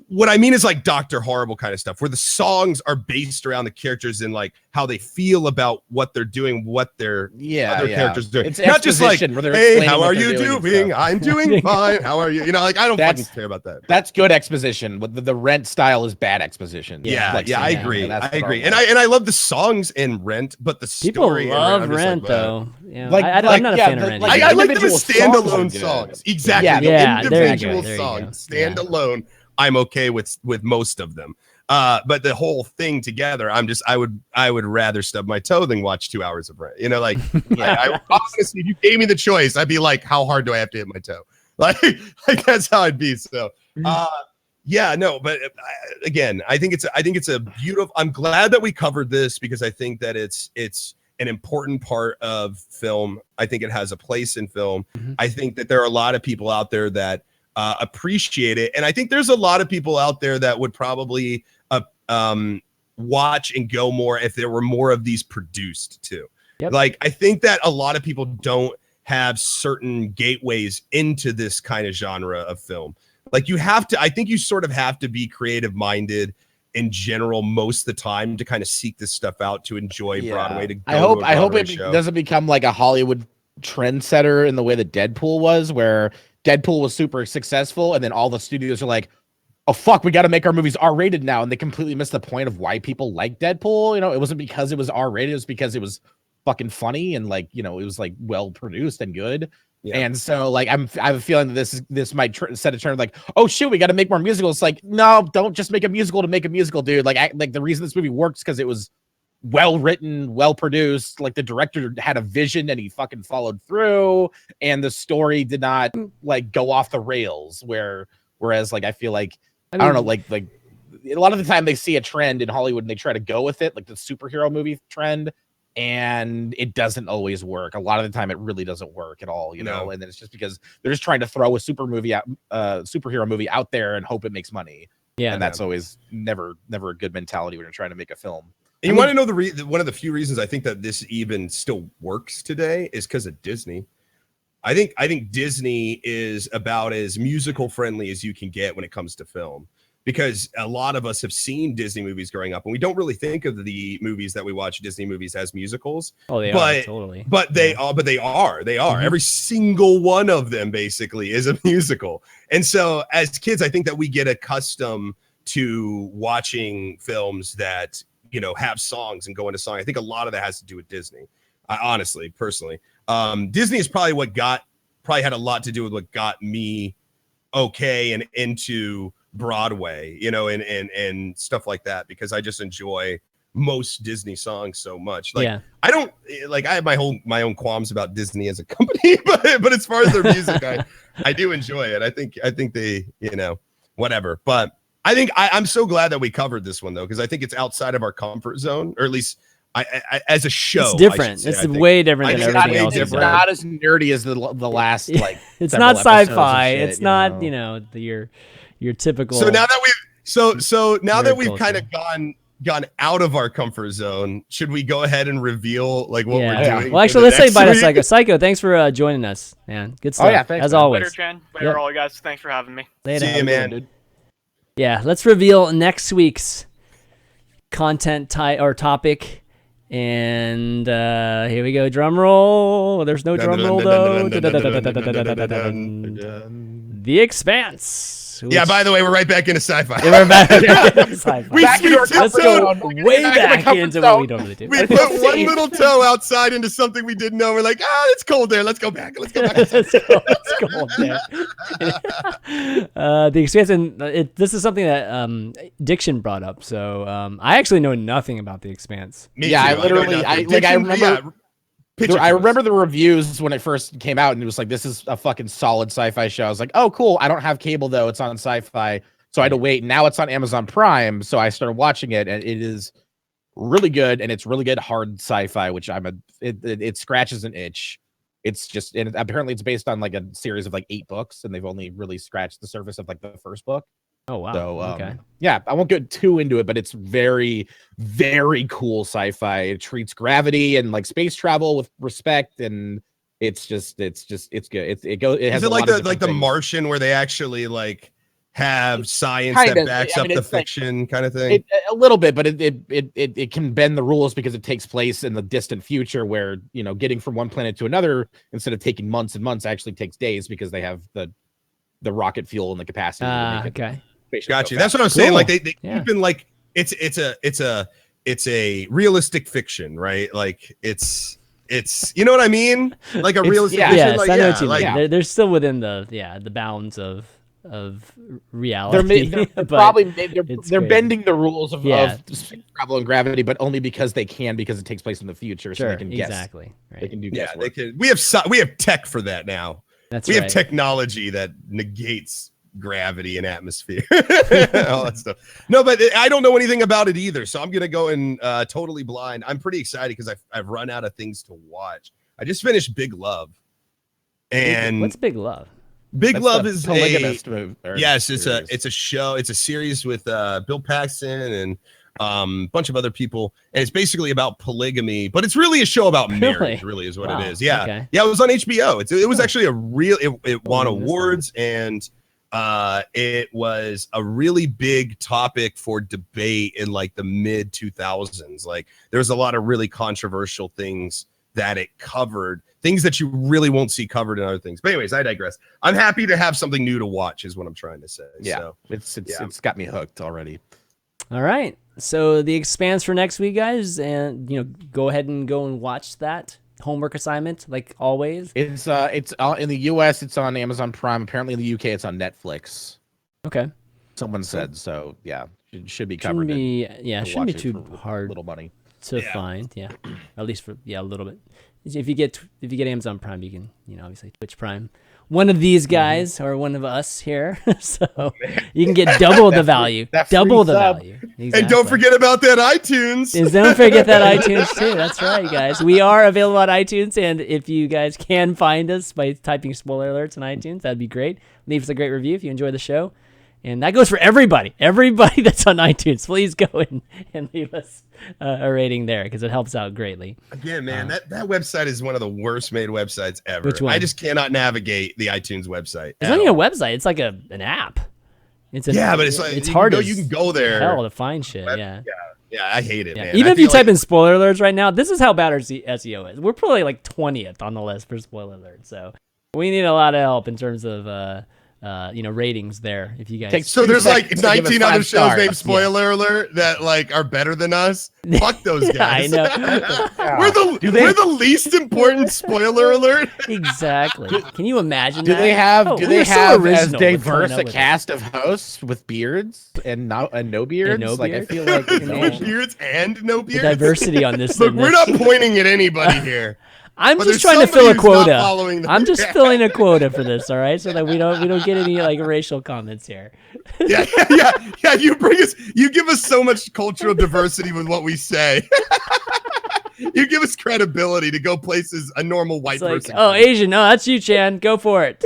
What I mean is like Dr. Horrible kind of stuff, where the songs are based around the characters and like how they feel about what they're doing, what their other characters doing. It's not just like, hey, how are you doing? I'm doing fine. How are you? You know, like I don't fucking care about that. That's good exposition. The Rent style is bad exposition. I agree. I agree. And I love the songs in Rent, but the story. People love Rent though. Yeah, I'm not a fan of Rent. I like them as standalone songs. Exactly. Yeah, individual songs, standalone. I'm okay with most of them. But the whole thing together, I would rather stub my toe than watch 2 hours of Rent. You know, like I honestly, if you gave me the choice, I'd be like, how hard do I have to hit my toe? Like that's how I'd be. So, yeah, no, but again, I think it's a beautiful. I'm glad that we covered this because I think that it's an important part of film. I think it has a place in film. I think that there are a lot of people out there that appreciate it, and I think there's a lot of people out there that would probably watch and go more if there were more of these produced too. Yep. Like I think that a lot of people don't have certain gateways into this kind of genre of film. Like you have to, I think you sort of have to be creative minded in general most of the time to kind of seek this stuff out, to enjoy Broadway. To go I hope it show. doesn't become like a Hollywood trendsetter in the way that Deadpool was, where Deadpool was super successful and then all the studios are like, oh fuck, we got to make our movies R-rated now, and they completely missed the point of why people like Deadpool. You know, it wasn't because it was R-rated, it was because it was fucking funny and like, you know, it was like well produced and good. Yeah. And so like I have a feeling that this might set a trend like, oh shit, we got to make more musicals. It's like, no, don't just make a musical to make a musical, dude. Like like the reason this movie works because it was well written, well produced. Like the director had a vision and he fucking followed through, and the story did not like go off the rails. Whereas like I feel like I don't know, like a lot of the time they see a trend in Hollywood and they try to go with it, like the superhero movie trend. And it doesn't always work. A lot of the time, it really doesn't work at all, you know. And then it's just because they're just trying to throw a superhero movie out there and hope it makes money. Yeah, and that's always never a good mentality when you're trying to make a film. And you want to know one of the few reasons I think that this even still works today is because of Disney. I think Disney is about as musical friendly as you can get when it comes to film. Because a lot of us have seen Disney movies growing up, and we don't really think of the movies that we watch Disney movies as musicals. Oh, they are totally. But they are. Mm-hmm. Every single one of them basically is a musical. And so, as kids, I think that we get accustomed to watching films that have songs and go into song. I think a lot of that has to do with Disney. Honestly, personally, Disney is probably had a lot to do with what got me okay and into Broadway, and stuff like that, because I just enjoy most Disney songs so much. Like, I don't like, I have my own qualms about Disney as a company, but as far as their music, I do enjoy it. I think they, whatever. But I think I'm so glad that we covered this one though, because I think it's outside of our comfort zone, or at least I as a show. It's different. It's way different than everything else. It's not as nerdy as the last like. It's not sci-fi. It's not your typical. So now that we've kind of gone out of our comfort zone, should we go ahead and reveal like what we're doing? Well, actually, let's say bye to Psycho. Psycho, thanks for joining us, man. Good stuff. Oh yeah, thanks, as always. Later, Chen. Later, all you guys. Thanks for having me. Later, see you, man. Dude. Yeah, let's reveal next week's content topic. And here we go. Drum roll. There's no drum roll though. The Expanse. Yeah, by the way, we're right back into sci-fi. Yeah, we're back into sci-fi. Let's go way back into what we normally do. We put one little toe outside into something we didn't know. We're like, it's cold there. Let's go back. Let's go back. Let's go there. The Expanse, and this is something that Diction brought up. So I actually know nothing about The Expanse. I remember the reviews when it first came out, and it was like, this is a fucking solid sci-fi show. I was like, oh, cool. I don't have cable, though. It's on sci-fi. So I had to wait. Now it's on Amazon Prime. So I started watching it, and it is really good. And it's really good hard sci-fi, which it scratches an itch. It's just, and apparently it's based on like a series of like 8 books, and they've only really scratched the surface of like the first book. Oh, wow. So, okay. Yeah, I won't get too into it, but it's very, very cool sci-fi. It treats gravity and like space travel with respect, and it's good. It has. Is it like the Martian, where they actually like have science that backs up the fiction kind of thing? A little bit, but it can bend the rules because it takes place in the distant future, where getting from one planet to another, instead of taking months and months, actually takes days, because they have the rocket fuel and the capacity. Okay. Got you. That's what I'm saying. Like they keep in like it's a realistic fiction, right? Like it's you know what I mean? Like a realistic fiction. Yes, I know what you mean. They're still within the bounds of reality. They're but probably they're crazy. bending the rules of Yeah. space travel and gravity, but only because they can, because it takes place in the future, so Sure, they can guess. exactly. Right. They can do Yeah, guesswork. they can. We have tech for that now. That's we right. have technology that negates gravity and atmosphere, all that stuff. No, but I don't know anything about it either, so I'm gonna go in totally blind. I'm pretty excited because I've run out of things to watch. I just finished Big Love, and what's Big Love? Big Love is polygamist move. Yes, it's a show. It's a series with Bill Paxton and a bunch of other people, and it's basically about polygamy, but it's really a show about marriage. Really, is what it is. Yeah, okay. yeah. It was on HBO. It was actually a real. It won awards, and it was a really big topic for debate in like the mid 2000s. Like there was a lot of really controversial things that it covered, things that you really won't see covered in other things. But anyways, I digress. I'm happy to have something new to watch is what I'm trying to say. Yeah, so, it's got me hooked already. All right. So The Expanse for next week, guys, and go ahead and go and watch that homework assignment like always. It's in the US it's on Amazon Prime. Apparently in the UK it's on Netflix. Okay. Someone said so. Yeah, it should be Shouldn't covered. be shouldn't be too hard little money to find. Yeah, at least for a little bit. If you get Amazon Prime, you can obviously Twitch Prime. One of these guys or one of us here, so you can get double the value. Double the value. Exactly. And don't forget about that iTunes. And don't forget that iTunes too. That's right, guys. We are available on iTunes, and if you guys can find us by typing spoiler alerts on iTunes, that'd be great. Leave us a great review if you enjoy the show. And that goes for everybody. Everybody that's on iTunes, please go and leave us a rating there because it helps out greatly. Again, man, that website is one of the worst made websites ever. Which one? I just cannot navigate the iTunes website. It's not even a website. It's like an app. But it's like it's hard. You can go there. Hell to find shit. Yeah, I hate it, man. Even if you type in spoiler alerts right now, this is how bad our SEO is. We're probably like 20th on the list for spoiler alerts. So we need a lot of help in terms of ratings there. If you guys so there's like 19 other shows named spoiler alert that like are better than us. Fuck those guys. I know. we're the least important spoiler alert. Exactly. Can you imagine do that? they have as diverse a with cast of hosts with beards and no beards? I feel like no beards and no beards. The diversity on this. Look, we're not pointing at anybody here. I'm just trying to fill a quota. I'm just filling a quota for this, all right? So that we don't get any like racial comments here. Yeah. You give us so much cultural diversity with what we say. You give us credibility to go places a normal white person. Oh, Asian. No, that's you, Chan. Go for it.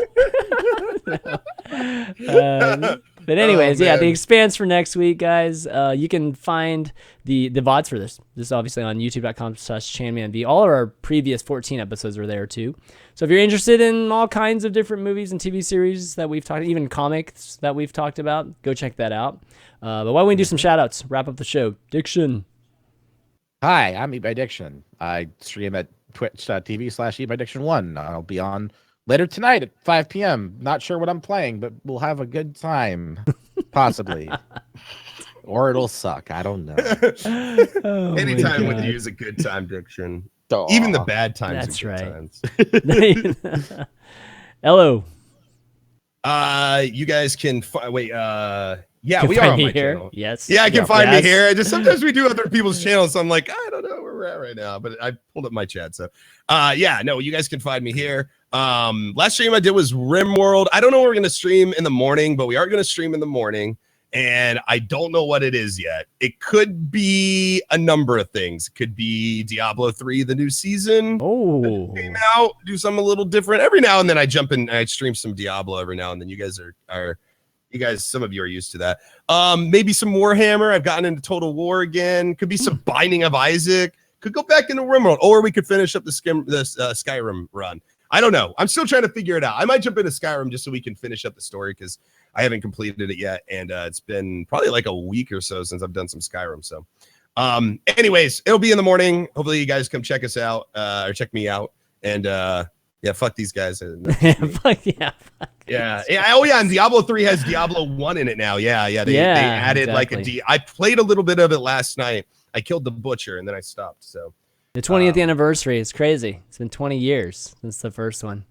But anyways, The Expanse for next week, guys. You can find the VODs for this. This is obviously on youtube.com/ChanmanV. All of our previous 14 episodes are there too. So if you're interested in all kinds of different movies and TV series that we've talked, even comics that we've talked about, go check that out. But why don't we do some shout outs, wrap up the show. Diction. Hi, I'm EatMyDiction. I stream at twitch.tv/EatMyDiction1. I'll be on later tonight at 5 p.m. Not sure what I'm playing, but we'll have a good time. Possibly. Or it'll suck. I don't know. Anytime with you is a good time, Diction. Even the bad times That's are right. good times. Hello. You guys can we are find on me my here. channel. Yes. Yeah, I can find me here. I just sometimes we do other people's channels, so I'm like, I don't know where we're at right now, but I pulled up my chat. So you guys can find me here. Last stream I did was RimWorld. I don't know what we're gonna stream in the morning, but we are gonna stream in the morning, and I don't know what it is yet. It could be a number of things. It could be Diablo 3, the new season. Oh, Came out, do something a little different. Every now and then I jump in and I stream some Diablo every now and then. You guys some of you are used to that. Maybe some Warhammer. I've gotten into Total War again. Could be some Binding of Isaac. Could go back into RimWorld, or we could finish up the Skyrim run. I don't know. I'm still trying to figure it out. I might jump into Skyrim just so we can finish up the story because I haven't completed it yet, and it's been probably like a week or so since I've done some Skyrim. So, anyways, it'll be in the morning. Hopefully, you guys come check us out or check me out. And fuck these guys. Yeah. Oh yeah, and Diablo 3 has Diablo 1 in it now. They added exactly. I played a little bit of it last night. I killed the butcher and then I stopped. So the 20th anniversary is crazy. It's been 20 years since the first one.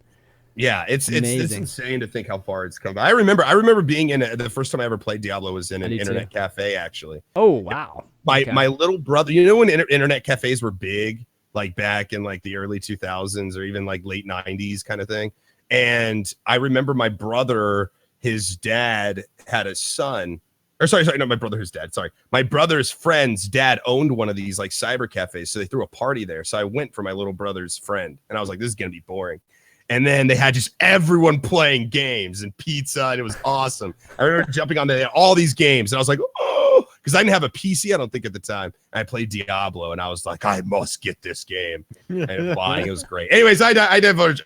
Yeah, it's Amazing. insane to think how far it's come. I remember being in the first time I ever played Diablo was in an internet cafe, actually. Oh wow. My little brother, you know, when internet cafes were big, like back in like the early 2000s or even like late 90s kind of thing. And I remember my brother, his dad had a son. Or sorry, not my brother, his dad. Sorry. My brother's friend's dad owned one of these like cyber cafes. So they threw a party there. So I went for my little brother's friend. And I was like, this is going to be boring. And then they had just everyone playing games and pizza. And it was awesome. I remember jumping on all these games. And I was like, oh, because I didn't have a PC, I don't think, at the time. I played Diablo. And I was like, I must get this game. And buying it was great. Anyways, I digress.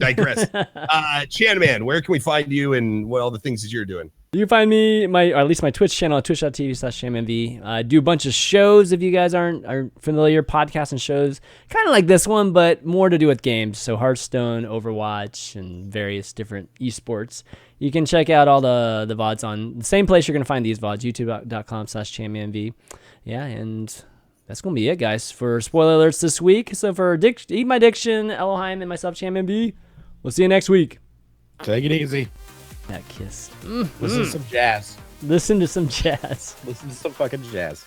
Chanmanv, where can we find you and what all the things that you're doing? You can find me, or at least my Twitch channel, twitch.tv/ChanmanV. I do a bunch of shows if you guys aren't familiar, podcasts and shows, kind of like this one, but more to do with games. So Hearthstone, Overwatch, and various different esports. You can check out all the VODs on the same place you're going to find these VODs, youtube.com/ChanmanV. Yeah, and that's going to be it, guys, for spoiler alerts this week. So for Eat My Diction, Ellohime, and myself, Chanmanv, we'll see you next week. Take it easy. That kiss. Listen to some jazz. Listen to some jazz. Listen to some fucking jazz.